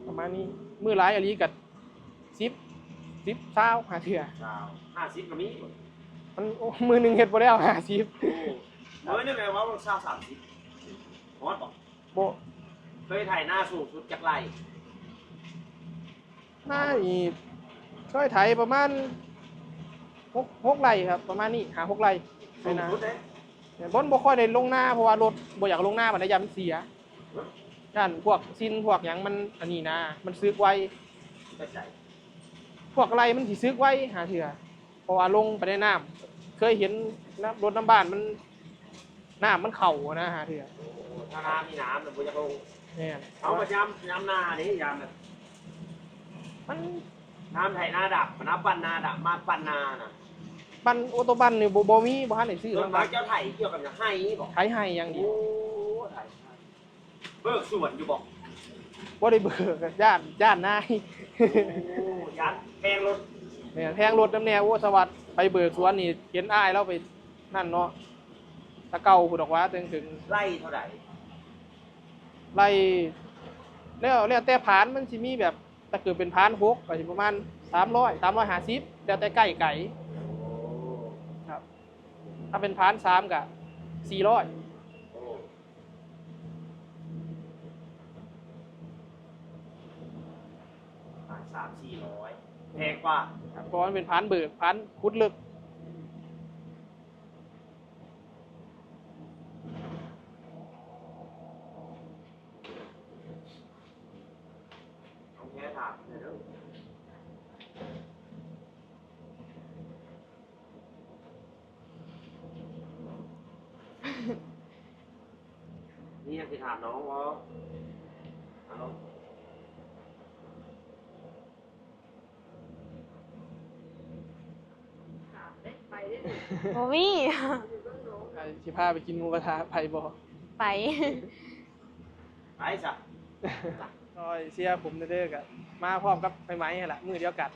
ประมาณนี้มือหลายอะลีก็10 20หาเทื่อ ชาว50ก็มี มันโอ้มือหนึงเฮ็ดบ่แล้ว50 โอ้มือหนึ่งไงว่ามันชาว30ฮอตบอก บ่ เคยถ่ายหน้าสูงสุดจากไร หน้านี่ช่วยไถประมาณ6ไร่ครับประมาณนี้6ไร่ สู ไป ง นะ สุดเลย บ่ค่อยได้ลงหน้าเพราะว่ารถบ่อยากลงหน้ามันได้ยามมันเสียด้านพวกซินพวกหยังมันอันนี้นะมันซึกไว ไม่ใช่ พวกอะไรมันสิซึกไวหาเถื่อเพราะว่าลงไปในน้ำเคยเห็นน้ำรถน้ำบ้านมันน้ำมันเข่านะหาเถื่อ ถ้าน้ำมีน้ำมันจะลง เนี่ย เอามาย้ำหน้านี่ย้ำแบบ มัน น้ำไถหน้าดับน้ำปั่นนาดับมาปั่นนาน่ะ บันโอโตบันนี่บ่มีบ่ทันได้ซื้อ ส่วนมากเจ้าไถเกี่ยวกับจะให้บอก ไถให้อย่างเดี โอ้ ยว ไถเบิกส่วนอยู่บอก บ่ได้เบิกย่านนาย โอ้ยัดแพงรถ เนี่ยแพงรถน้ำแน่โอ้สวัสดิ์ไปเบิกสวนนี่เห็นอ้ายแล้วไปนั่นเนาะตะเก่าพุ่นดอกว่าถึง ไล่เท่าไหร่ ไล่แล้วแต่ผานมันสิมีแบบถ้าเกิดเป็นผาน6ก็สิประมาณ300 350แล้วแต่ใกล้ไก่ครับถ้าเป็นผาน3ก็400 โอ้300-400แพงกว่า ครับเพราะว่ามันเป็นผานเบิกผานขุดลึก ต้องแค่ถามเลยเด้อนี่ยังจะถามน้องว่าเอาน้อง ถามได้ไปได้หนึ่ง บ่มี อยู่เบื้องโน้น สิพาไปกินหมูกระทะไผบ่ ไป ไปซะ ซอยเชียร์ผมเด้อๆกับมาพร้อมกับไม้ๆนั่นแหละมือเดียวกัน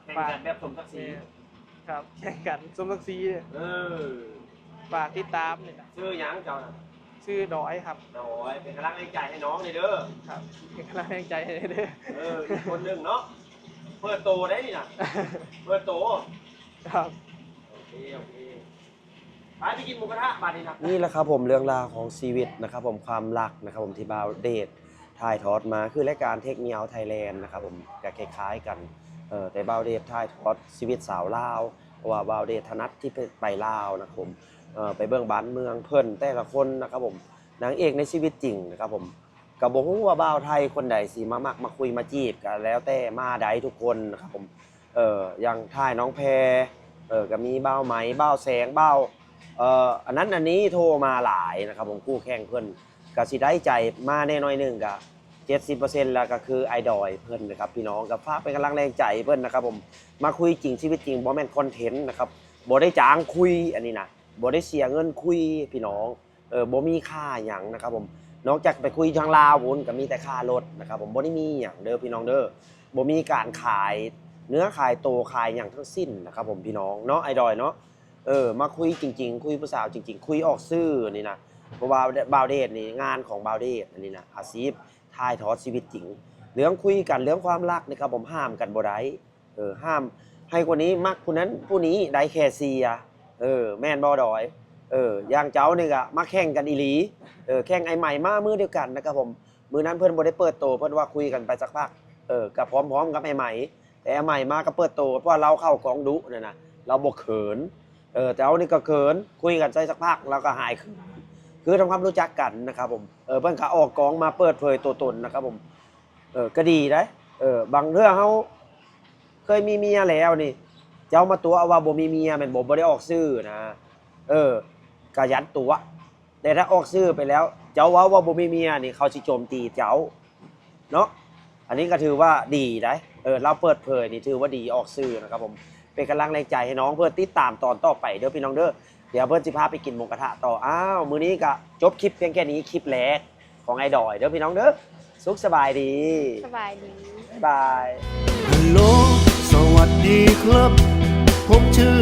แข่งกันแบบสมศักดิ์ศรี ครับแข่งกันสมศักดิ์ศรี เออ ฝากติดตามนี่นะ ชื่อหยังเจ้าน่ะ ชื่อดอยครับ โอ้ยเป็นกำลังใจให้น้องเลยเด้อ ครับเป็นกำลังใจให้เด้อ อีกคนหนึงเนาะเปิดโตได้นี่น่ะเปิดโต ครับ โอเคไปกินหมูกระทะบาดนี้นะ นี่แหละครับผมเรื่องราวของชีวิตนะครับผมความรักนะครับผมที่บาวเดทถ่ายทอดมาคือรายการเทคเมียวไทยแลนด์นะครับผมก็คล้ายๆกันแต่บาวเดทถ่ายทอดชีวิตสาวลาวเพราะว่าบาวเดทถนัดที่ไปลาวนะครับผมไปเบื้องบ้านเมืองเพิ่นแต่ละคนนะครับผมนางเอกในชีวิตจริงนะครับผมก็บ่ฮู้ว่าบ่าวไทยคนใดสิมามักมาคุยมาจีบก็แล้วแต่มาใดทุกคนนะครับผมอย่างถ่ายน้องแพรก็มีบ่าวไหมบ่าวแสงบ่าวอันนั้นอันนี้โทรมาหลายนะครับผมคู่แข่งเพิ่นก็สิได้ใจมาแน่น้อยหนึงก็ 70% แล้วก็คือไอดอยเพิ่นนะครับพี่น้องก็ฝากเป็นกำลังแรงใจเพิ่นนะครับผมมาคุยจริงชีวิตจริงบ่แม่นคอนเทนต์นะครับบ่ได้จ้างคุยอันนี้นะบ่ได้เสียเงินคุยพี่น้องบ่มีค่าหยังนะครับผมนอกจากไปคุยทางลาวพุ่นก็มีแต่ค่ารถนะครับผมบ่ได้มีหยังเด้อพี่น้องเด้อบ่มีการขายเนื้อขายโตขายหยังทั้งสิ้นนะครับผมพี่น้องเนาะไอดอยเนาะมาคุยจริงๆคุยผู้สาวจริงๆคุยออกซื่อนี่นะเพราะว่าบาวเดทนี่งานของบาวเดทอันนี้นะอาชีพถ่ายทอดชีวิตจริงเรื่องคุยกันเรื่องความรักนี่ครับผมห้ามกันบ่ได้ห้ามให้คนนี้มักผู้นั้นผู้นี้ได้แค่เสียแม่นบ่ดอยอย่างเจ้านี่ก็มาแข่งกันอีหลีแข่งไอใหม่มามือเดียวกันนะครับผมมือนั้นเพิ่นบ่ได้เปิดโตเพิ่นว่าคุยกันไปสักพักก็พร้อมๆกับไอใหม่แต่ไอใหม่มาก็เปิดโตเพราะว่าเราเข้ากองดุนั่นน่ะเราบ่เขินแต่เอานี่ก็เขินคุยกันไปสักพักแล้วก็หายเขินคือทำความรู้จักกันนะครับผมเพิ่นก็ออกกองมาเปิดเผยตัวตนนะครับผมก็ดีได้บางเรื่องเฮาเคยมีเมียแล้วนี่เจ้ามาตัวเอาว่าบ่มีเมียแม่นบ่ได้ออกชื่อนะก็ยันตัวแต่ถ้าออกชื่อไปแล้วเจ้าว่าบ่มีเมียนี่เขาสิโจมตีเจ้าเนาะอันนี้ก็ถือว่าดีได้เราเปิดเผยนี่ถือว่าดีออกชื่อนะครับผมเป็นกำลังแรงใจให้น้องเพื่อติดตามตอนต่อไปเด้อพี่น้องเด้อเดี๋ยวเพิ่นสิพาไปกินหมูกระทะต่อมื้อนี้ก็จบคลิปเพียงแค่นี้คลิปแรกของไอ้ดอยเด้อพี่น้องเด้อสุขสบายดี สบายดี บ๊ายบาย ฮัลโหลสวัสดีครับ ผมชื่อ